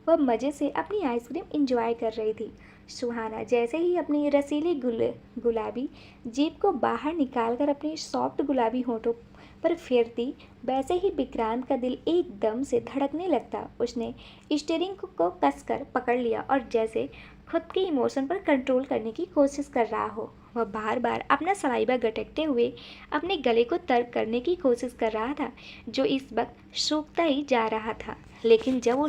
वह मज़े से अपनी आइसक्रीम इंजॉय कर रही थी। सुहाना जैसे ही अपनी रसीली गुलाबी जीभ को बाहर निकालकर अपने सॉफ्ट गुलाबी होठों पर फेरती, वैसे ही विक्रांत का दिल एकदम से धड़कने लगता। उसने स्टीयरिंग को कसकर पकड़ लिया और जैसे खुद के इमोशन पर कंट्रोल करने की कोशिश कर रहा हो। वह बार बार अपना सलाइवा गटकते हुए अपने गले को तर्क करने की कोशिश कर रहा था जो इस वक्त सूखता ही जा रहा था। लेकिन जब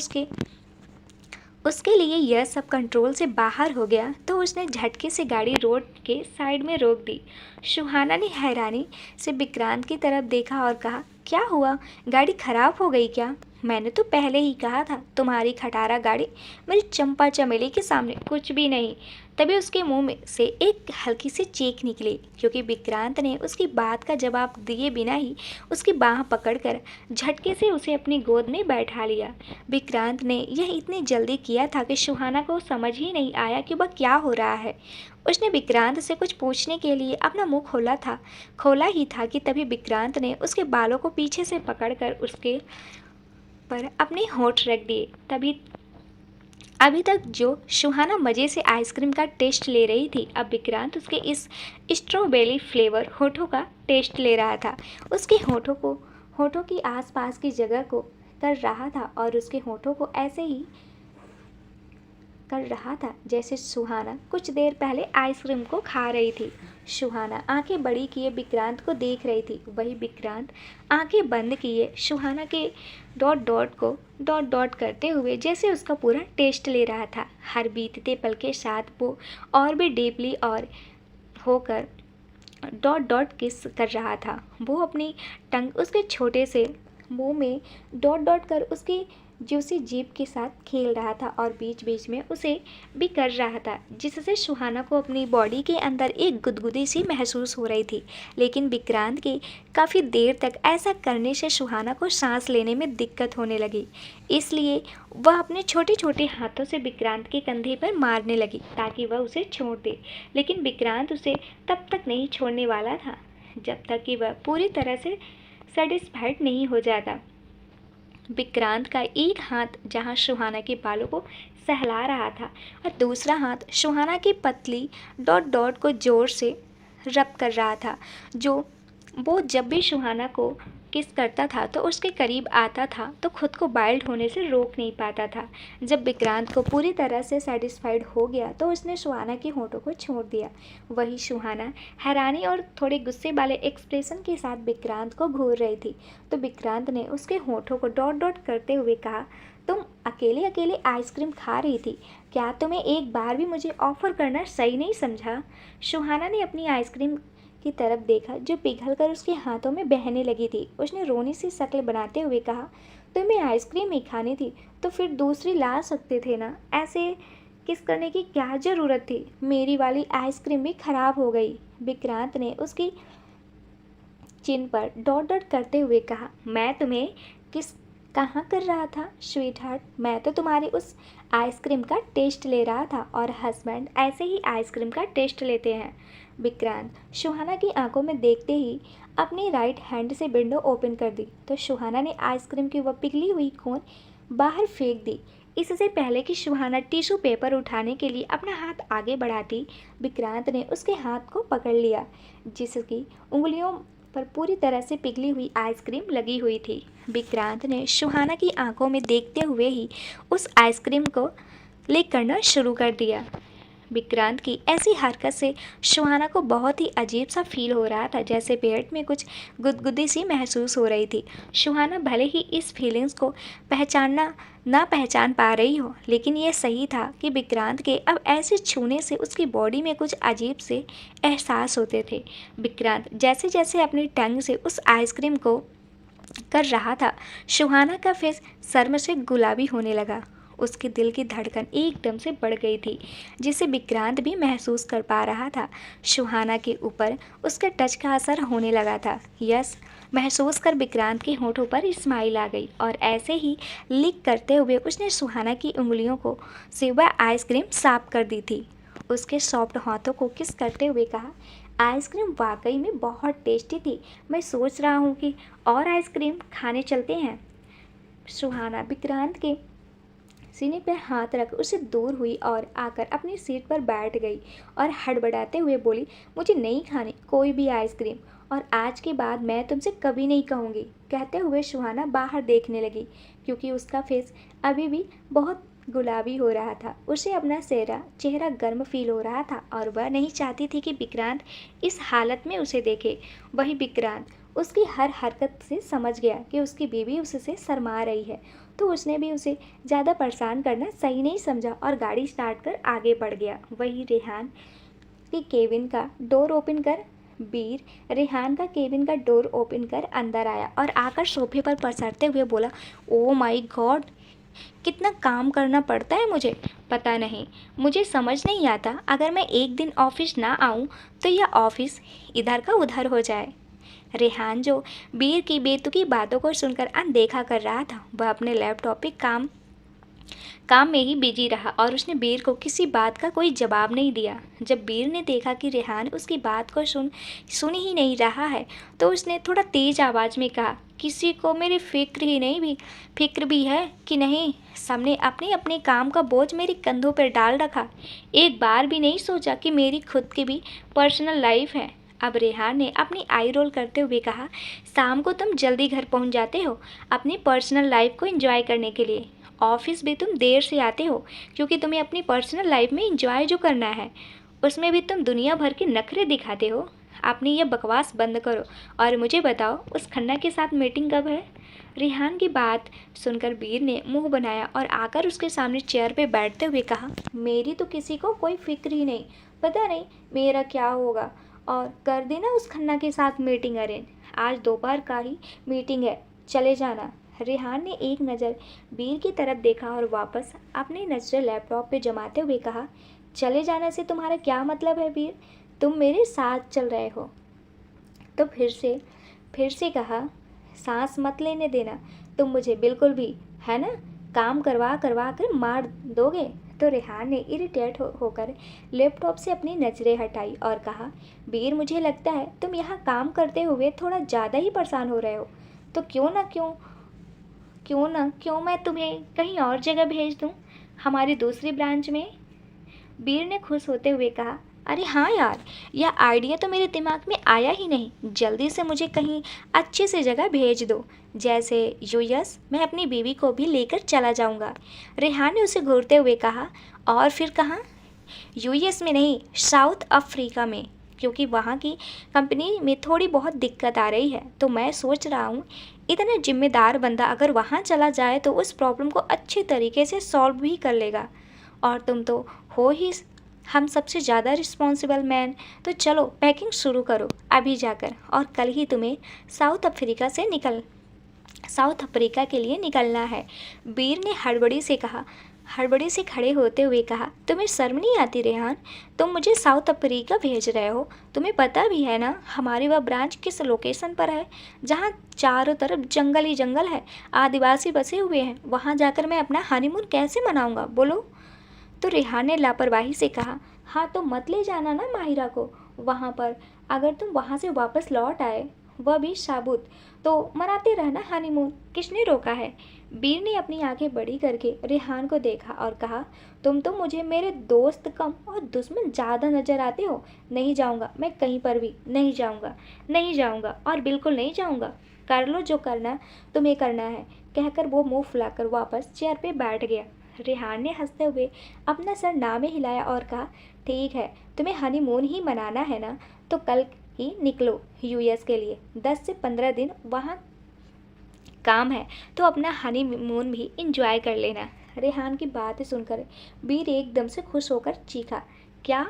उसके लिए यह सब कंट्रोल से बाहर हो गया तो उसने झटके से गाड़ी रोड के साइड में रोक दी। सुहाना ने हैरानी से विक्रांत की तरफ देखा और कहा, क्या हुआ, गाड़ी खराब हो गई क्या? मैंने तो पहले ही कहा था तुम्हारी खटारा गाड़ी मेरी चंपा चमेली के सामने कुछ भी नहीं। तभी उसके मुंह में से एक हल्की सी चीख निकली क्योंकि विक्रांत ने उसकी बात का जवाब दिए बिना ही उसकी बाह पकड़कर झटके से उसे अपनी गोद में बैठा लिया। विक्रांत ने यह इतनी जल्दी किया था कि सुहाना को समझ ही नहीं आया कि वह क्या हो रहा है। उसने विक्रांत से कुछ पूछने के लिए अपना मुंह खोला ही था कि तभी विक्रांत ने उसके बालों को पीछे से पकड़कर उसके पर अपने होंठ रख दिए। अभी तक जो सुहाना मज़े से आइसक्रीम का टेस्ट ले रही थी, अब विक्रांत उसके इस स्ट्रॉबेरी फ्लेवर होठों का टेस्ट ले रहा था। उसके होठों की आसपास की जगह को कर रहा था और उसके होठों को ऐसे ही कर रहा था जैसे सुहाना कुछ देर पहले आइसक्रीम को खा रही थी। सुहाना आंखें बड़ी किए विक्रांत को देख रही थी, वही विक्रांत आंखें बंद किए सुहाना के डॉट डॉट करते हुए जैसे उसका पूरा टेस्ट ले रहा था। हर बीतते पल के साथ वो और भी डीपली और होकर डॉट किस कर रहा था। वो अपनी टंग उसके छोटे से मुंह में डॉट कर उसकी जूसी जीभ के साथ खेल रहा था और बीच बीच में उसे भी कर रहा था जिससे सुहाना को अपनी बॉडी के अंदर एक गुदगुदी सी महसूस हो रही थी। लेकिन विक्रांत के काफ़ी देर तक ऐसा करने से सुहाना को सांस लेने में दिक्कत होने लगी, इसलिए वह अपने छोटे छोटे हाथों से विक्रांत के कंधे पर मारने लगी ताकि वह उसे छोड़ दे। लेकिन विक्रांत उसे तब तक नहीं छोड़ने वाला था जब तक कि वह पूरी तरह से सेटिस्फाइड नहीं हो जाता। विक्रांत का एक हाथ जहां सुहाना के बालों को सहला रहा था और दूसरा हाथ सुहाना की पतली डॉट को जोर से रब कर रहा था जो वो जब भी सुहाना को किस करता था तो उसके करीब आता था तो खुद को वाइल्ड होने से रोक नहीं पाता था। जब विक्रांत को पूरी तरह से सेटिस्फाइड हो गया तो उसने सुहाना के होठों को छोड़ दिया। वही सुहाना हैरानी और थोड़े गुस्से वाले एक्सप्रेशन के साथ विक्रांत को घूर रही थी। तो विक्रांत ने उसके होठों को डॉट डॉट करते हुए कहा, तुम अकेले अकेले आइसक्रीम खा रही थी, क्या तुम्हें एक बार भी मुझे ऑफ़र करना सही नहीं समझा? सुहाना ने अपनी आइसक्रीम की तरफ देखा जो पिघलकर उसके हाथों में बहने लगी थी। उसने रोनी सी शक्ल बनाते हुए कहा, तुम्हें आइसक्रीम ही खानी थी तो फिर दूसरी ला सकते थे ना, ऐसे किस करने की क्या ज़रूरत थी? मेरी वाली आइसक्रीम भी ख़राब हो गई। विक्रांत ने उसकी चिन पर डॉट डॉट करते हुए कहा, मैं तुम्हें किस कहाँ कर रहा था स्वीट हार्ट, मैं तो तुम्हारी उस आइसक्रीम का टेस्ट ले रहा था और हस्बैंड ऐसे ही आइसक्रीम का टेस्ट लेते हैं। विक्रांत सुहाना की आंखों में देखते ही अपनी राइट हैंड से विंडो ओपन कर दी तो सुहाना ने आइसक्रीम की वह पिघली हुई कोन बाहर फेंक दी। इससे पहले कि सुहाना टिश्यू पेपर उठाने के लिए अपना हाथ आगे बढ़ाती, विक्रांत ने उसके हाथ को पकड़ लिया जिसकी उंगलियों पर पूरी तरह से पिघली हुई आइसक्रीम लगी हुई थी। विक्रांत ने सुहाना की आंखों में देखते हुए ही उस आइसक्रीम को लिक करना शुरू कर दिया। विक्रांत की ऐसी हरकत से सुहाना को बहुत ही अजीब सा फील हो रहा था, जैसे पेट में कुछ गुदगुदी सी महसूस हो रही थी। सुहाना भले ही इस फीलिंग्स को ना पहचान पा रही हो, लेकिन यह सही था कि विक्रांत के अब ऐसे छूने से उसकी बॉडी में कुछ अजीब से एहसास होते थे। विक्रांत जैसे जैसे अपनी टंग से उस आइसक्रीम को कर रहा था, सुहाना का फेस शर्म से गुलाबी होने लगा। उसके दिल की धड़कन एकदम से बढ़ गई थी, जिसे विक्रांत भी महसूस कर पा रहा था। सुहाना के ऊपर उसके टच का असर होने लगा था। यस महसूस कर विक्रांत के होठों पर स्माइल आ गई और ऐसे ही लिक करते हुए उसने सुहाना की उंगलियों को से वह आइसक्रीम साफ कर दी थी। उसके सॉफ्ट हाथों को किस करते हुए कहा, आइसक्रीम वाकई में बहुत टेस्टी थी, मैं सोच रहा हूँ कि और आइसक्रीम खाने चलते हैं। सुहाना विक्रांत के सीने पर हाथ रख उससे दूर हुई और आकर अपनी सीट पर बैठ गई और हड़बड़ाते हुए बोली, मुझे नहीं खानी कोई भी आइसक्रीम और आज के बाद मैं तुमसे कभी नहीं कहूँगी। कहते हुए सुहाना बाहर देखने लगी क्योंकि उसका फेस अभी भी बहुत गुलाबी हो रहा था। उसे अपना चेहरा गर्म फील हो रहा था और वह नहीं चाहती थी कि विक्रांत इस हालत में उसे देखे। वही विक्रांत उसकी हर हरकत से समझ गया कि उसकी बीवी उससे शर्मा रही है, तो उसने भी उसे ज़्यादा परेशान करना सही नहीं समझा और गाड़ी स्टार्ट कर आगे बढ़ गया। वही रेहान का केबिन का डोर ओपन कर अंदर आया और आकर सोफे पर पसरते हुए बोला, ओ माय गॉड, कितना काम करना पड़ता है मुझे, पता नहीं मुझे समझ नहीं आता अगर मैं एक दिन ऑफिस ना आऊँ तो यह ऑफिस इधर का उधर हो जाए। रेहान जो बीर की बेतुकी बातों को सुनकर अनदेखा कर रहा था, वह अपने लैपटॉप पे काम में ही बिजी रहा और उसने बीर को किसी बात का कोई जवाब नहीं दिया। जब बीर ने देखा कि रेहान उसकी बात को सुन ही नहीं रहा है तो उसने थोड़ा तेज आवाज़ में कहा, किसी को मेरी फिक्र भी है कि नहीं, सबने अपने अपने काम का बोझ मेरे कंधों पर डाल रखा, एक बार भी नहीं सोचा कि मेरी खुद की भी पर्सनल लाइफ है। अब रेहान ने अपनी आई रोल करते हुए कहा, शाम को तुम जल्दी घर पहुंच जाते हो अपनी पर्सनल लाइफ को एंजॉय करने के लिए, ऑफिस भी तुम देर से आते हो क्योंकि तुम्हें अपनी पर्सनल लाइफ में एंजॉय जो करना है उसमें भी तुम दुनिया भर के नखरे दिखाते हो। अपनी यह बकवास बंद करो और मुझे बताओ उस खन्ना के साथ मीटिंग कब है। रेहान की बात सुनकर बीर ने मुंह बनाया और आकर उसके सामने चेयर पे बैठते हुए कहा, मेरी तो किसी को कोई फिक्र ही नहीं, पता नहीं मेरा क्या होगा, और कर देना उस खन्ना के साथ मीटिंग अरेंज, आज दोपहर का ही मीटिंग है, चले जाना। रेहान ने एक नज़र बीर की तरफ देखा और वापस अपनी नज़रें लैपटॉप पे जमाते हुए कहा, चले जाने से तुम्हारा क्या मतलब है बीर, तुम मेरे साथ चल रहे हो। तो फिर से कहा, सांस मत लेने देना तुम मुझे बिल्कुल भी, है ना, काम करवा कर मार दोगे। तो रेहान ने इरिटेट होकर लैपटॉप से अपनी नज़रें हटाई और कहा, बीर मुझे लगता है तुम यहाँ काम करते हुए थोड़ा ज़्यादा ही परेशान हो रहे हो, तो क्यों मैं तुम्हें कहीं और जगह भेज दूँ, हमारी दूसरी ब्रांच में। बीर ने खुश होते हुए कहा, अरे हाँ यार, यह आइडिया तो मेरे दिमाग में आया ही नहीं। जल्दी से मुझे कहीं अच्छी सी जगह भेज दो, जैसे यूएस। मैं अपनी बीवी को भी लेकर चला जाऊंगा। रेहान ने उसे घूरते हुए कहा। और फिर कहाँ? यूएस में नहीं, साउथ अफ्रीका में, क्योंकि वहाँ की कंपनी में थोड़ी बहुत दिक्कत आ रही है। तो मैं सोच रहा हूँ, इतना जिम्मेदार बंदा अगर वहाँ चला जाए तो उस प्रॉब्लम को अच्छी तरीके से सॉल्व भी कर लेगा। और तुम तो हो ही हम सबसे ज़्यादा रिस्पॉन्सिबल मैन। तो चलो पैकिंग शुरू करो अभी जाकर, और कल ही तुम्हें साउथ अफ्रीका के लिए निकलना है। बीर ने हड़बड़ी से खड़े होते हुए कहा। तुम्हें शर्म नहीं आती रेहान? तुम मुझे साउथ अफ्रीका भेज रहे हो? तुम्हें पता भी है ना हमारी वह ब्रांच किस लोकेशन पर है, जहाँ चारों तरफ जंगल ही जंगल है, आदिवासी बसे हुए हैं। वहाँ जाकर मैं अपना हनीमून कैसे मनाऊंगा बोलो? तो रेहान ने लापरवाही से कहा। हाँ तो मत ले जाना ना माहिरा को वहाँ पर। अगर तुम वहाँ से वापस लौट आए, वह भी साबुत, तो मनाते रहना हनीमून। किसने रोका है? बीर ने अपनी आंखें बड़ी करके रेहान को देखा और कहा। तुम तो मुझे मेरे दोस्त कम और दुश्मन ज़्यादा नजर आते हो। नहीं जाऊँगा, मैं कहीं पर भी नहीं जाऊँगा, नहीं जाऊँगा और बिल्कुल नहीं जाऊँगा। कर लो जो करना तुम्हें करना है, कहकर वो मुंह फुलाकर वापस चेयर पे बैठ गया। रेहान ने हंसते हुए अपना सर ना में हिलाया और कहा। ठीक है, तुम्हें हनीमून ही मनाना है ना, तो कल ही निकलो यूएस के लिए। 10 से 15 दिन वहाँ काम है, तो अपना हनीमून भी इंजॉय कर लेना। रेहान की बातें सुनकर बीर एकदम से खुश होकर चीखा। क्या?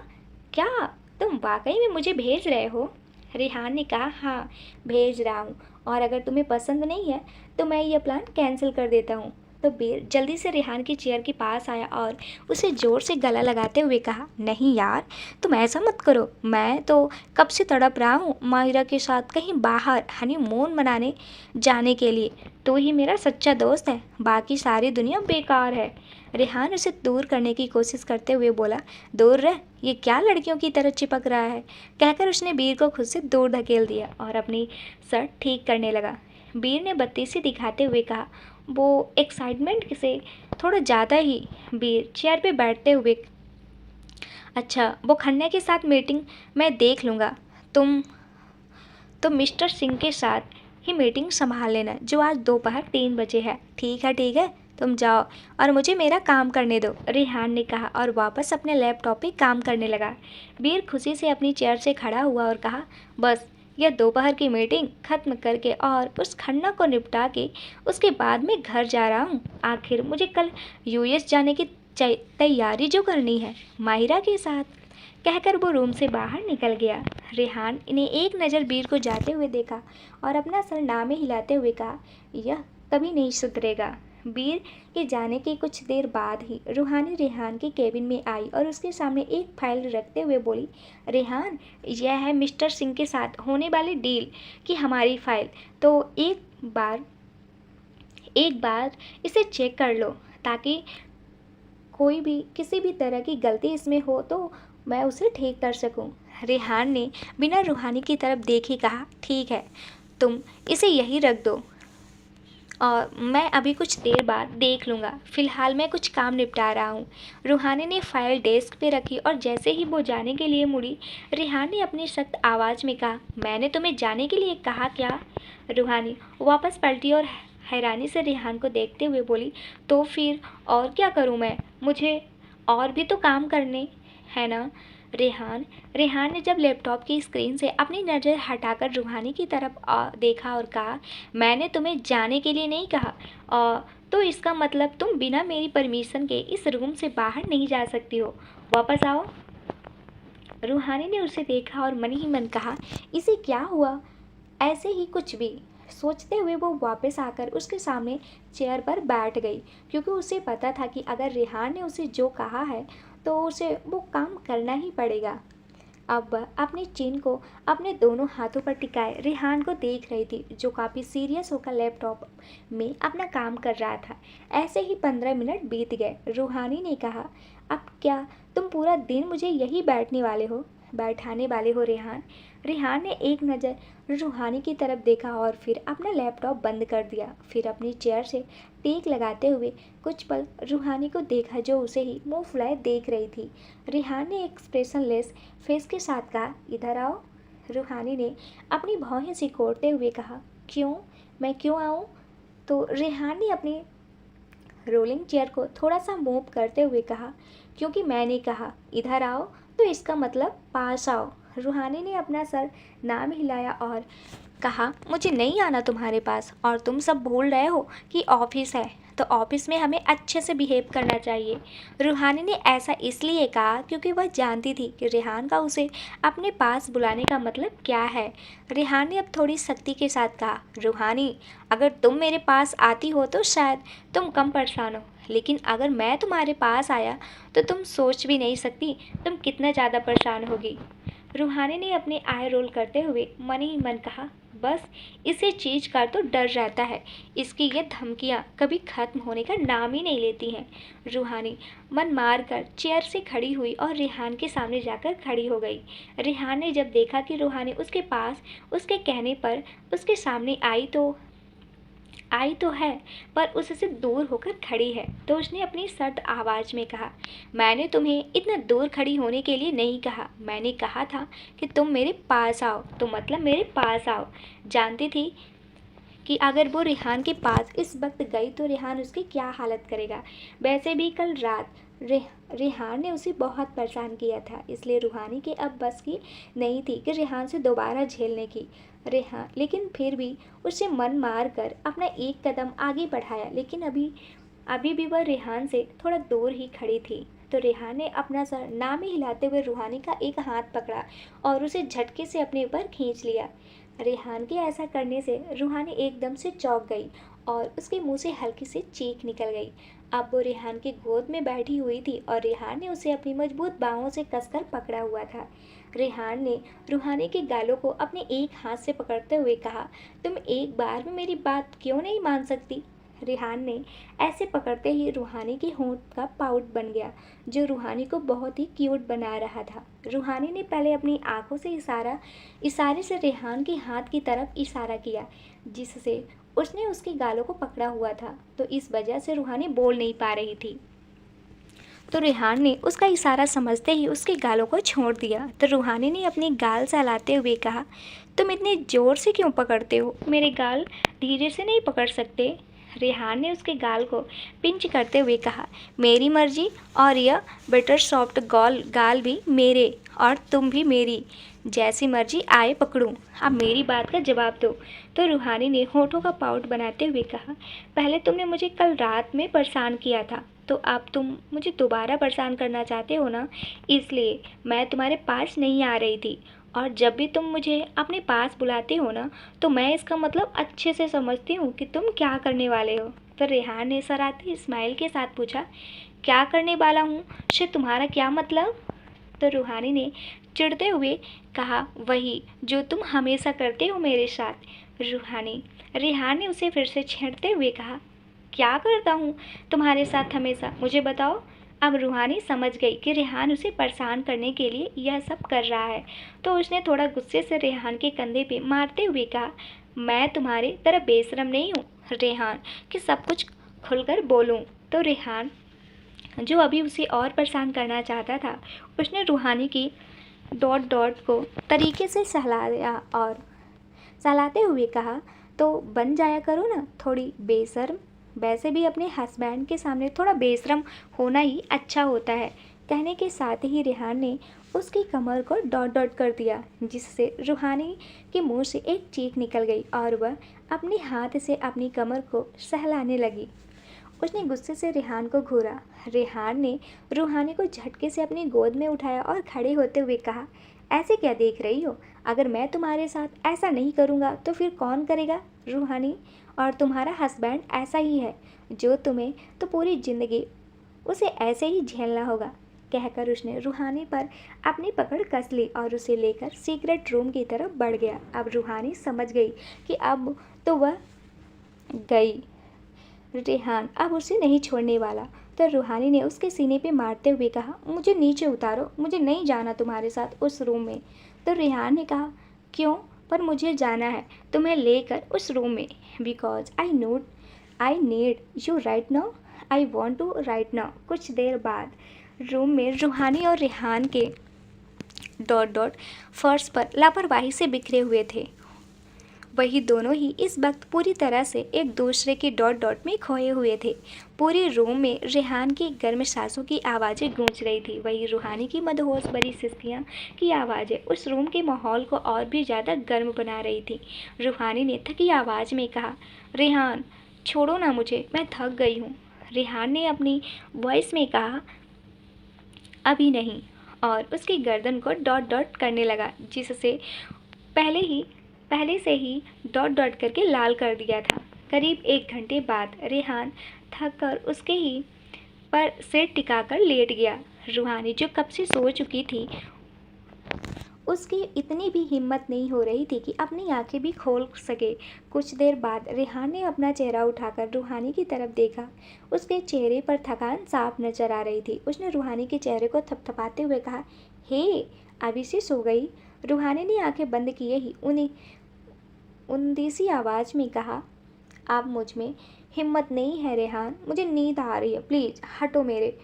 क्या? तुम वाकई में मुझे भेज रहे हो? रेहान ने कहा। हाँ, भेज रहा हूँ, और अगर तुम्हें पसंद नहीं है तो मैं ये प्लान कैंसिल कर देता हूँ। तो बीर जल्दी से रेहान की चेयर के पास आया और उसे ज़ोर से गला लगाते हुए कहा। नहीं यार, तुम ऐसा मत करो। मैं तो कब से तड़प रहा हूँ माहिरा के साथ कहीं बाहर हनीमून मनाने जाने के लिए। तो ही मेरा सच्चा दोस्त है, बाकी सारी दुनिया बेकार है। रेहान उसे दूर करने की कोशिश करते हुए बोला। दूर रह, ये क्या लड़कियों की तरह चिपक रहा है? कहकर उसने बीर को खुद से दूर धकेल दिया और अपनी शर्ट ठीक करने लगा। बीर ने बत्तीसी दिखाते हुए कहा। वो एक्साइटमेंट से थोड़ा ज़्यादा ही। बीर चेयर पे बैठते हुए। अच्छा, वो खन्ना के साथ मीटिंग मैं देख लूँगा। तुम तो मिस्टर सिंह के साथ ही मीटिंग संभाल लेना, जो आज दोपहर 3 बजे है। ठीक है, ठीक है, तुम जाओ और मुझे मेरा काम करने दो, रेहान ने कहा और वापस अपने लैपटॉप पे काम करने लगा। वीर खुशी से अपनी चेयर से खड़ा हुआ और कहा। बस यह दोपहर की मीटिंग खत्म करके और उस खन्ना को निपटा के उसके बाद मैं घर जा रहा हूँ। आखिर मुझे कल यूएस जाने की तैयारी जो करनी है माहिरा के साथ, कहकर वो रूम से बाहर निकल गया। रेहान ने एक नज़र बीर को जाते हुए देखा और अपना सर नामे हिलाते हुए कहा। यह कभी नहीं सुधरेगा। बीर के जाने के कुछ देर बाद ही रूहानी रेहान के केबिन में आई और उसके सामने एक फाइल रखते हुए बोली। रेहान, यह है मिस्टर सिंह के साथ होने वाली डील की हमारी फाइल। तो एक बार इसे चेक कर लो, ताकि कोई भी किसी भी तरह की गलती इसमें हो तो मैं उसे ठीक कर सकूं। रेहान ने बिना रूहानी की तरफ देखे कहा। ठीक है, तुम इसे यहीं रख दो और मैं अभी कुछ देर बाद देख लूँगा। फ़िलहाल मैं कुछ काम निपटा रहा हूँ। रूहानी ने फाइल डेस्क पे रखी और जैसे ही वो जाने के लिए मुड़ी, रेहान ने अपनी सख्त आवाज़ में कहा। मैंने तुम्हें जाने के लिए कहा क्या? रूहानी वापस पलटी और हैरानी से रेहान को देखते हुए बोली। तो फिर और क्या करूँ मैं? मुझे और भी तो काम करने है ना? रेहान ने जब लैपटॉप की स्क्रीन से अपनी नज़र हटाकर रूहानी की तरफ देखा और कहा। मैंने तुम्हें जाने के लिए नहीं कहा, तो इसका मतलब तुम बिना मेरी परमिशन के इस रूम से बाहर नहीं जा सकती हो। वापस आओ। रूहानी ने उसे देखा और मन ही मन कहा। इसे क्या हुआ? ऐसे ही कुछ भी सोचते हुए वो वापस आकर उसके सामने चेयर पर बैठ गई, क्योंकि उसे पता था कि अगर रेहान ने उसे जो कहा है तो उसे वो काम करना ही पड़ेगा। अब वह अपनी चिन को अपने दोनों हाथों पर टिकाए रेहान को देख रही थी, जो काफ़ी सीरियस होकर लैपटॉप में अपना काम कर रहा था। ऐसे ही 15 मिनट बीत गए। रूहानी ने कहा। अब क्या तुम पूरा दिन मुझे यही बैठने वाले हो? बैठाने वाले हो रेहान? रेहान ने एक नज़र रूहानी की तरफ देखा और फिर अपना लैपटॉप बंद कर दिया। फिर अपनी चेयर से टेक लगाते हुए कुछ पल रूहानी को देखा, जो उसे ही मुंह फुलाए देख रही थी। रेहान ने एक्सप्रेशनलेस फेस के साथ कहा, इधर आओ। रूहानी ने अपनी भौहें सिकोड़ते हुए कहा, क्यों? मैं क्यों आऊँ? तो रेहान ने अपनी रोलिंग चेयर को थोड़ा सा मूव करते हुए कहा, क्योंकि मैंने कहा इधर आओ तो इसका मतलब पास आओ। रूहानी ने अपना सर नाम हिलाया और कहा, मुझे नहीं आना तुम्हारे पास, और तुम सब भूल रहे हो कि ऑफिस है, तो ऑफिस में हमें अच्छे से बिहेव करना चाहिए। रूहानी ने ऐसा इसलिए कहा क्योंकि वह जानती थी कि रेहान का उसे अपने पास बुलाने का मतलब क्या है। रेहान ने अब थोड़ी सख्ती के साथ कहा, रूहानी, अगर तुम मेरे पास आती हो तो शायद तुम कम परेशान हो, लेकिन अगर मैं तुम्हारे पास आया तो तुम सोच भी नहीं सकती तुम कितना ज़्यादा परेशान होगी। रूहानी ने अपने आई रोल करते हुए मन ही मन कहा, बस इसे चीज का तो डर रहता है, इसकी ये धमकियाँ कभी खत्म होने का नाम ही नहीं लेती हैं। रूहानी मन मार कर चेयर से खड़ी हुई और रेहान के सामने जाकर खड़ी हो गई। रेहान ने जब देखा कि रूहानी उसके पास उसके कहने पर उसके सामने आई तो है, पर उससे दूर होकर खड़ी है, तो उसने अपनी सर्द आवाज़ में कहा, मैंने तुम्हें इतना दूर खड़ी होने के लिए नहीं कहा, मैंने कहा था कि तुम मेरे पास आओ, तो मतलब मेरे पास आओ। जानती थी कि अगर वो रेहान के पास इस वक्त गई तो रेहान उसकी क्या हालत करेगा। वैसे भी कल रात रेहान ने उसे बहुत परेशान किया था, इसलिए रूहानी के अब बस की नहीं थी कि रेहान से दोबारा झेलने की। रेहान लेकिन फिर भी उसे मन मार कर अपना एक कदम आगे बढ़ाया, लेकिन अभी भी वह रेहान से थोड़ा दूर ही खड़ी थी। तो रेहान ने अपना सर ना में हिलाते हुए रूहानी का एक हाथ पकड़ा और उसे झटके से अपने ऊपर खींच लिया। रेहान के ऐसा करने से रूहानी एकदम से चौंक गई और उसके मुंह से हल्की सी चीख निकल गई। अब वो रेहान की गोद में बैठी हुई थी और रेहान ने उसे अपनी मजबूत बाहों से कसकर पकड़ा हुआ था। रेहान ने रूहानी के गालों को अपने एक हाथ से पकड़ते हुए कहा, तुम एक बार में मेरी बात क्यों नहीं मान सकती? रेहान ने ऐसे पकड़ते ही रूहानी के होंठ का पाउट बन गया, जो रूहानी को बहुत ही क्यूट बना रहा था। रूहानी ने पहले अपनी आंखों से इशारे से रेहान के हाथ की तरफ इशारा किया, जिससे उसने उसके गालों को पकड़ा हुआ था, तो इस वजह से रूहानी बोल नहीं पा रही थी। तो रेहान ने उसका इशारा समझते ही उसके गालों को छोड़ दिया। तो रूहानी ने अपनी गाल सहलाते हुए कहा, तुम इतने ज़ोर से क्यों पकड़ते हो? मेरे गाल धीरे से नहीं पकड़ सकते? रेहान ने उसके गाल को पिंच करते हुए कहा, मेरी मर्जी, और यह बटर सॉफ्ट गाल भी मेरे, और तुम भी मेरी, जैसी मर्जी आए पकड़ूं। अब मेरी बात का जवाब दो। तो रूहानी ने होठों का पाउट बनाते हुए कहा, पहले तुमने मुझे कल रात में परेशान किया था, तो अब तुम मुझे दोबारा परेशान करना चाहते हो ना, इसलिए मैं तुम्हारे पास नहीं आ रही थी। और जब भी तुम मुझे अपने पास बुलाते हो ना, तो मैं इसका मतलब अच्छे से समझती हूँ कि तुम क्या करने वाले हो। तो रेहान ने सराहती स्माइल के साथ पूछा, क्या करने वाला हूँ? से तुम्हारा क्या मतलब? तो रूहानी ने चिढ़ते हुए कहा, वही जो तुम हमेशा करते हो मेरे साथ। रेहान ने उसे फिर से छेड़ते हुए कहा, क्या करता हूँ तुम्हारे साथ हमेशा, मुझे बताओ। अब रूहानी समझ गई कि रेहान उसे परेशान करने के लिए यह सब कर रहा है, तो उसने थोड़ा गुस्से से रेहान के कंधे पे मारते हुए कहा, मैं तुम्हारे तरह बेशरम नहीं हूँ रेहान कि सब कुछ खुलकर बोलूँ। तो रेहान, जो अभी उसे और परेशान करना चाहता था, उसने रूहानी की डॉट को तरीके से सहलाया और सहलाते हुए कहा, तो बन जाया करो ना थोड़ी बेशर्म, वैसे भी अपने हस्बैंड के सामने थोड़ा बेशर्म होना ही अच्छा होता है। कहने के साथ ही रेहान ने उसकी कमर को डॉट कर दिया, जिससे रूहानी के मुंह से एक चीख निकल गई और वह अपने हाथ से अपनी कमर को सहलाने लगी। उसने गुस्से से रेहान को घूरा। रेहान ने रूहानी को झटके से अपनी गोद में उठाया और खड़े होते हुए कहा, ऐसे क्या देख रही हो? अगर मैं तुम्हारे साथ ऐसा नहीं करूँगा तो फिर कौन करेगा? रूहानी, और तुम्हारा हस्बैंड ऐसा ही है, जो तुम्हें तो पूरी ज़िंदगी उसे ऐसे ही झेलना होगा। कहकर उसने रूहानी पर अपनी पकड़ कस ली और उसे लेकर सीक्रेट रूम की तरफ बढ़ गया। अब रूहानी समझ गई कि अब तो वह गई रेहान अब उसे नहीं छोड़ने वाला। तो रूहानी ने उसके सीने पे मारते हुए कहा, मुझे नीचे उतारो, मुझे नहीं जाना तुम्हारे साथ उस रूम में। तो रेहान ने कहा, क्यों? पर मुझे जाना है तुम्हें लेकर उस रूम में। Because I need you right now, I want to right now. कुछ देर बाद रूम में रूहानी और रेहान के डॉट डॉट फर्श पर लापरवाही से बिखरे हुए थे। वही दोनों ही इस वक्त पूरी तरह से एक दूसरे के डॉट डॉट में खोए हुए थे। पूरे रूम में रेहान की गर्म सांसों की आवाज़ें गूंज रही थी, वही रूहानी की मदहोश भरी सिसकियाँ की आवाज़ें उस रूम के माहौल को और भी ज़्यादा गर्म बना रही थी। रूहानी ने थकी आवाज़ में कहा, रेहान छोड़ो ना मुझे, मैं थक गई हूँ। रेहान ने अपनी वॉइस में कहा, अभी नहीं, और उसकी गर्दन को डॉट डॉट करने लगा, जिससे पहले से ही डॉट डॉट करके लाल कर दिया था। करीब 1 घंटे बाद रेहान थक कर उसके ही पर सिर टिकाकर लेट गया। रूहानी जो कब से सो चुकी थी, उसकी इतनी भी हिम्मत नहीं हो रही थी कि अपनी आंखें भी खोल सके। कुछ देर बाद रेहान ने अपना चेहरा उठाकर रूहानी की तरफ देखा। उसके चेहरे पर थकान साफ नजर आ रही थी। उसने रूहानी के चेहरे को थपथपाते हुए कहा, हे, अभी से सो गई? रूहानी ने आंखें बंद किए ही उन्नीसी आवाज़ में कहा, अब मुझ में हिम्मत नहीं है रेहान, मुझे नींद आ रही है, प्लीज़ हटो मेरे।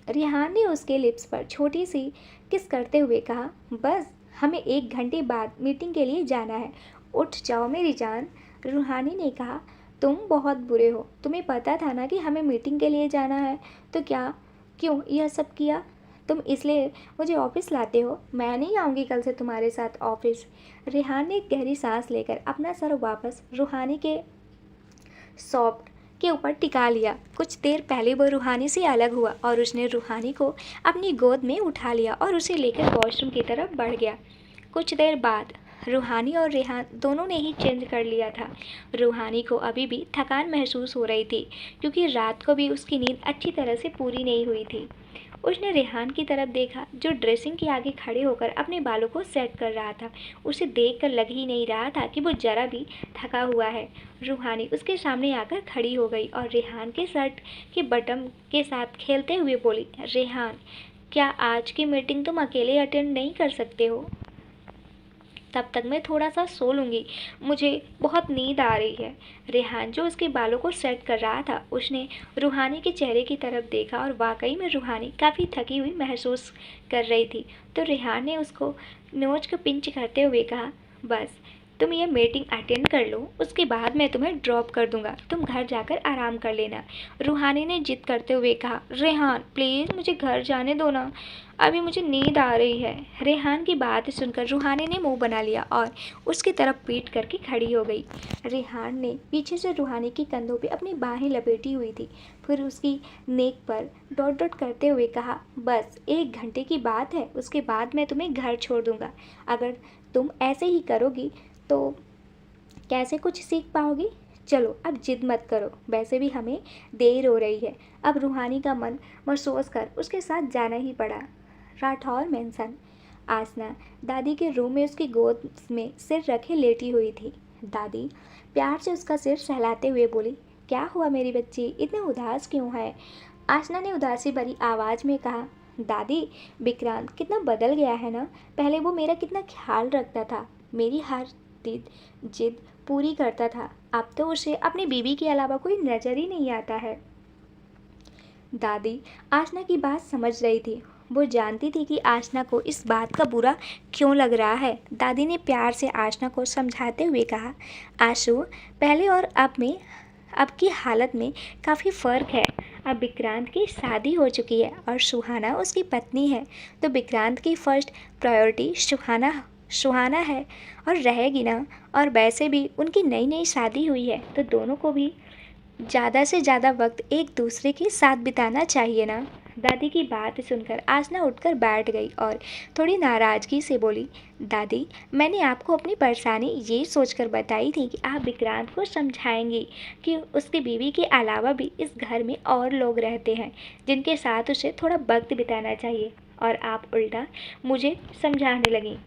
रेहान ने उसके लिप्स पर छोटी सी किस करते हुए कहा, बस हमें 1 घंटे बाद मीटिंग के लिए जाना है, उठ जाओ मेरी जान। रूहानी ने कहा, तुम बहुत बुरे हो, तुम्हें पता था ना कि हमें मीटिंग के लिए जाना है, तो क्यों यह सब किया? तुम इसलिए मुझे ऑफिस लाते हो? मैं नहीं आऊँगी कल से तुम्हारे साथ ऑफिस। रेहान ने एक गहरी सांस लेकर अपना सर वापस रूहानी के सॉफ्ट के ऊपर टिका लिया। कुछ देर पहले वो रूहानी से अलग हुआ और उसने रूहानी को अपनी गोद में उठा लिया और उसे लेकर वॉशरूम की तरफ बढ़ गया। कुछ देर बाद रूहानी और रेहान दोनों ने ही चेंज कर लिया था। रूहानी को अभी भी थकान महसूस हो रही थी, क्योंकि रात को भी उसकी नींद अच्छी तरह से पूरी नहीं हुई थी। उसने रेहान की तरफ देखा, जो ड्रेसिंग के आगे खड़े होकर अपने बालों को सेट कर रहा था। उसे देखकर लग ही नहीं रहा था कि वो जरा भी थका हुआ है। रूहानी उसके सामने आकर खड़ी हो गई और रेहान के शर्ट के बटन के साथ खेलते हुए बोली, रेहान, क्या आज की मीटिंग तुम अकेले अटेंड नहीं कर सकते हो? तब तक मैं थोड़ा सा सो लूँगी, मुझे बहुत नींद आ रही है। रेहान जो उसके बालों को सेट कर रहा था, उसने रूहानी के चेहरे की तरफ देखा और वाकई में रूहानी काफ़ी थकी हुई महसूस कर रही थी। तो रेहान ने उसको नोच को पिंच करते हुए कहा, बस तुम ये मीटिंग अटेंड कर लो, उसके बाद मैं तुम्हें ड्रॉप कर दूंगा, तुम घर जाकर आराम कर लेना। रूहानी ने जिद करते हुए कहा, रेहान प्लीज़ मुझे घर जाने दो ना, अभी मुझे नींद आ रही है। रेहान की बात सुनकर रूहानी ने मुंह बना लिया और उसकी तरफ पीट करके खड़ी हो गई। रेहान ने पीछे से रूहानी के कंधों पे अपनी बाहें लपेटी हुई थी, फिर उसकी नेक पर डॉट डॉट करते हुए कहा, बस 1 घंटे की बात है, उसके बाद मैं तुम्हें घर छोड़ दूंगा। अगर तुम ऐसे ही करोगी तो कैसे कुछ सीख पाओगी? चलो अब जिद मत करो, वैसे भी हमें देर हो रही है। अब रूहानी का मन महसूस कर उसके साथ जाना ही पड़ा। राठौर मेंशन। आसना दादी के रूम में उसकी गोद में सिर रखे लेटी हुई थी। दादी प्यार से उसका सिर सहलाते हुए बोली, क्या हुआ मेरी बच्ची, इतने उदास क्यों है? आसना ने उदासी भरी आवाज़ में कहा, दादी विक्रांत कितना बदल गया है ना, पहले वो मेरा कितना ख्याल रखता था, मेरी हर जिद पूरी करता था, अब तो उसे अपनी बीवी के अलावा कोई नज़र ही नहीं आता है। दादी आसना की बात समझ रही थी, वो जानती थी कि आसना को इस बात का बुरा क्यों लग रहा है। दादी ने प्यार से आसना को समझाते हुए कहा, आशु, पहले और अब की हालत में काफ़ी फ़र्क है। अब विक्रांत की शादी हो चुकी है और सुहाना उसकी पत्नी है, तो विक्रांत की फर्स्ट प्रायोरिटी सुहाना है और रहेगी ना। और वैसे भी उनकी नई शादी हुई है, तो दोनों को भी ज़्यादा से ज़्यादा वक्त एक दूसरे के साथ बिताना चाहिए ना। दादी की बात सुनकर आसना उठकर बैठ गई और थोड़ी नाराज़गी से बोली, दादी मैंने आपको अपनी परेशानी ये सोचकर बताई थी कि आप विक्रांत को समझाएंगी कि उसकी बीवी के अलावा भी इस घर में और लोग रहते हैं जिनके साथ उसे थोड़ा वक्त बिताना चाहिए, और आप उल्टा मुझे समझाने लगी।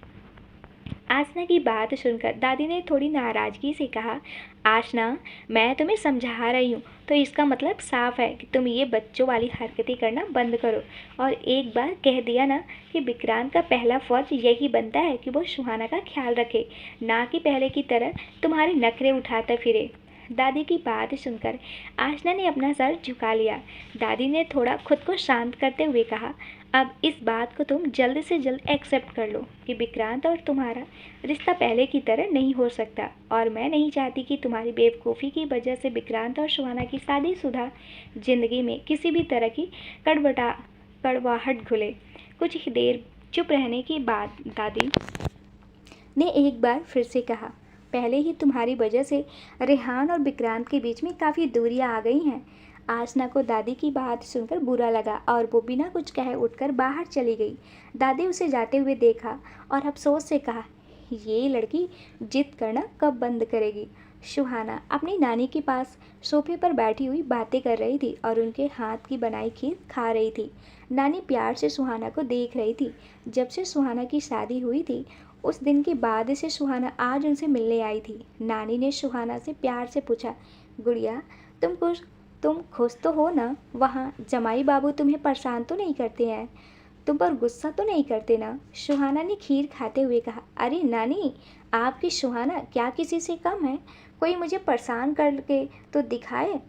आसना की बात सुनकर दादी ने थोड़ी नाराज़गी से कहा, आसना, मैं तुम्हें समझा रही हूँ तो इसका मतलब साफ है कि तुम ये बच्चों वाली हरकतें करना बंद करो। और एक बार कह दिया ना कि विक्रांत का पहला फ़र्ज यही बनता है कि वो सुहाना का ख्याल रखे, ना कि पहले की तरह तुम्हारे नखरे उठाता फिरे। दादी की बात सुनकर आसना ने अपना सर झुका लिया। दादी ने थोड़ा खुद को शांत करते हुए कहा, अब इस बात को तुम जल्द से जल्द एक्सेप्ट कर लो कि विक्रांत और तुम्हारा रिश्ता पहले की तरह नहीं हो सकता, और मैं नहीं चाहती कि तुम्हारी बेवकूफ़ी की वजह से विक्रांत और सुहाना की शादीशुदा ज़िंदगी में किसी भी तरह की कड़वाहट घुले। कुछ ही देर चुप रहने के बाद दादी ने एक बार फिर से कहा, पहले ही तुम्हारी वजह से रेहान और विक्रांत के बीच में काफ़ी दूरियां आ गई हैं। आसना को दादी की बात सुनकर बुरा लगा और वो बिना कुछ कहे उठकर बाहर चली गई। दादी उसे जाते हुए देखा और अफसोस से कहा, ये लड़की जिद करना कब बंद करेगी। सुहाना अपनी नानी के पास सोफे पर बैठी हुई बातें कर रही थी और उनके हाथ की बनाई खीर खा रही थी। नानी प्यार से सुहाना को देख रही थी। जब से सुहाना की शादी हुई थी उस दिन के बाद से सुहाना आज उनसे मिलने आई थी। नानी ने सुहाना से प्यार से पूछा, गुड़िया, तुम खुश तो हो ना? वहाँ जमाई बाबू तुम्हें परेशान तो नहीं करते हैं? तुम पर गुस्सा तो नहीं करते ना? सुहाना ने खीर खाते हुए कहा, अरे नानी, आपकी सुहाना क्या किसी से कम है? कोई मुझे परेशान करके तो दिखाए।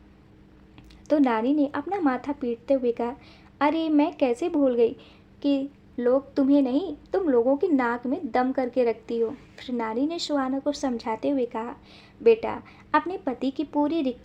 तो नानी ने अपना माथा पीटते हुए कहा, अरे मैं कैसे भूल गई कि लोग तुम्हें नहीं, तुम लोगों की नाक में दम करके रखती हो। फिर नानी ने सुहाना को समझाते हुए कहा, बेटा, अपने पति की पूरी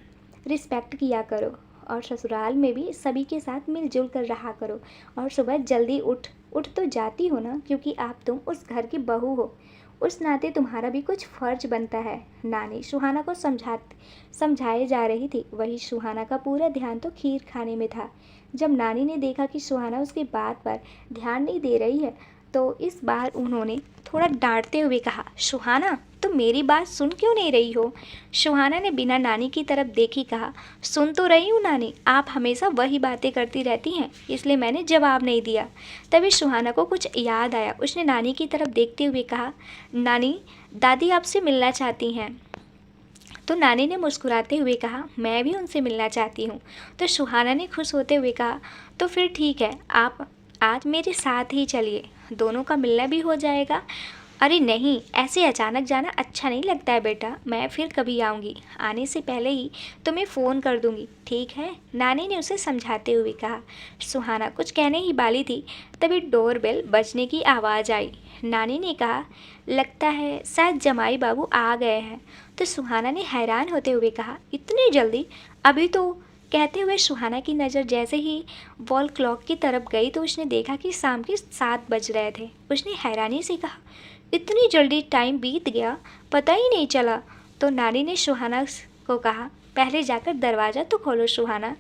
रिस्पेक्ट किया करो और ससुराल में भी सभी के साथ मिलजुल कर रहा करो। और सुबह जल्दी उठ तो जाती हो ना, क्योंकि तुम उस घर की बहू हो, उस नाते तुम्हारा भी कुछ फर्ज बनता है। नानी सुहाना को समझाए जा रही थी, वही सुहाना का पूरा ध्यान तो खीर खाने में था। जब नानी ने देखा कि सुहाना उसकी बात पर ध्यान नहीं दे रही है तो इस बार उन्होंने थोड़ा डांटते हुए कहा, सुहाना, तुम मेरी बात सुन क्यों नहीं रही हो? सुहाना ने बिना नानी की तरफ देखी कहा, सुन तो रही हूँ नानी, आप हमेशा वही बातें करती रहती हैं, इसलिए मैंने जवाब नहीं दिया। तभी सुहाना को कुछ याद आया। उसने नानी की तरफ देखते हुए कहा, नानी, दादी आपसे मिलना चाहती हैं। तो नानी ने मुस्कुराते हुए कहा, मैं भी उनसे मिलना चाहती हूँ। तो सुहाना ने खुश होते हुए कहा, तो फिर ठीक है, आप आज मेरे साथ ही चलिए, दोनों का मिलना भी हो जाएगा। अरे नहीं, ऐसे अचानक जाना अच्छा नहीं लगता है बेटा, मैं फिर कभी आऊँगी, आने से पहले ही तुम्हें फ़ोन कर दूँगी, ठीक है? नानी ने उसे समझाते हुए कहा। सुहाना कुछ कहने ही वाली थी, तभी डोरबेल बजने की आवाज़ आई। नानी ने कहा, लगता है शायद जमाई बाबू आ गए हैं। तो सुहाना ने हैरान होते हुए कहा, इतनी जल्दी? अभी तो। कहते हुए सुहाना की नज़र जैसे ही वॉल क्लॉक की तरफ गई तो उसने देखा कि शाम के 7 बज रहे थे। उसने हैरानी से कहा, इतनी जल्दी टाइम बीत गया, पता ही नहीं चला। तो नानी ने सुहाना को कहा, पहले जाकर दरवाज़ा तो खोलो सुहाना,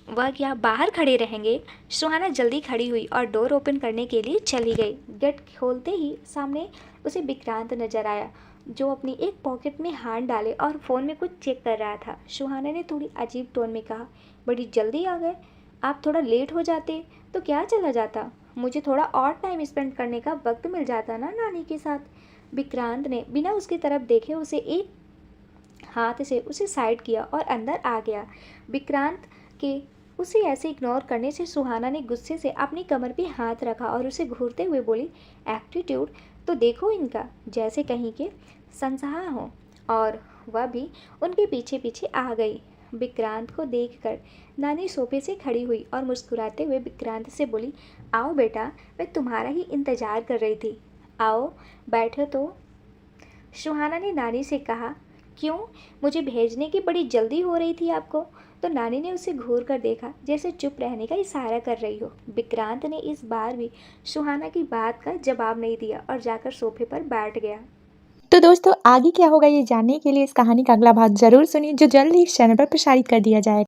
वह क्या बाहर खड़े रहेंगे? सुहाना जल्दी खड़ी हुई और डोर ओपन करने के लिए चली गई। गेट खोलते ही सामने उसे विक्रांत नजर आया, जो अपनी एक पॉकेट में हाथ डाले और फ़ोन में कुछ चेक कर रहा था। सुहाना ने थोड़ी अजीब टोन में कहा, बड़ी जल्दी आ गए, आप थोड़ा लेट हो जाते तो क्या चला जाता, मुझे थोड़ा और टाइम स्पेंड करने का वक्त मिल जाता ना नानी के साथ। विक्रांत ने बिना उसकी तरफ देखे उसे एक हाथ से उसे साइड किया और अंदर आ गया। विक्रांत के उसे ऐसे इग्नोर करने से सुहाना ने गुस्से से अपनी कमर पे हाथ रखा और उसे घूरते हुए बोली, एटीट्यूड तो देखो इनका, जैसे कहीं के संसहा हो। और वह भी उनके पीछे पीछे आ गई। विक्रांत को देखकर नानी सोफे से खड़ी हुई और मुस्कुराते हुए विक्रांत से बोली, आओ बेटा, मैं तुम्हारा ही इंतज़ार कर रही थी, आओ बैठो। तो सुहाना ने नानी से कहा, क्यों, मुझे भेजने की बड़ी जल्दी हो रही थी आपको? तो नानी ने उसे घूर कर देखा, जैसे चुप रहने का इशारा कर रही हो। विक्रांत ने इस बार भी सुहाना की बात का जवाब नहीं दिया और जाकर सोफे पर बैठ गया। तो दोस्तों, आगे क्या होगा ये जानने के लिए इस कहानी का अगला भाग ज़रूर सुनिए, जो जल्द ही इस चैनल पर प्रसारित कर दिया जाएगा।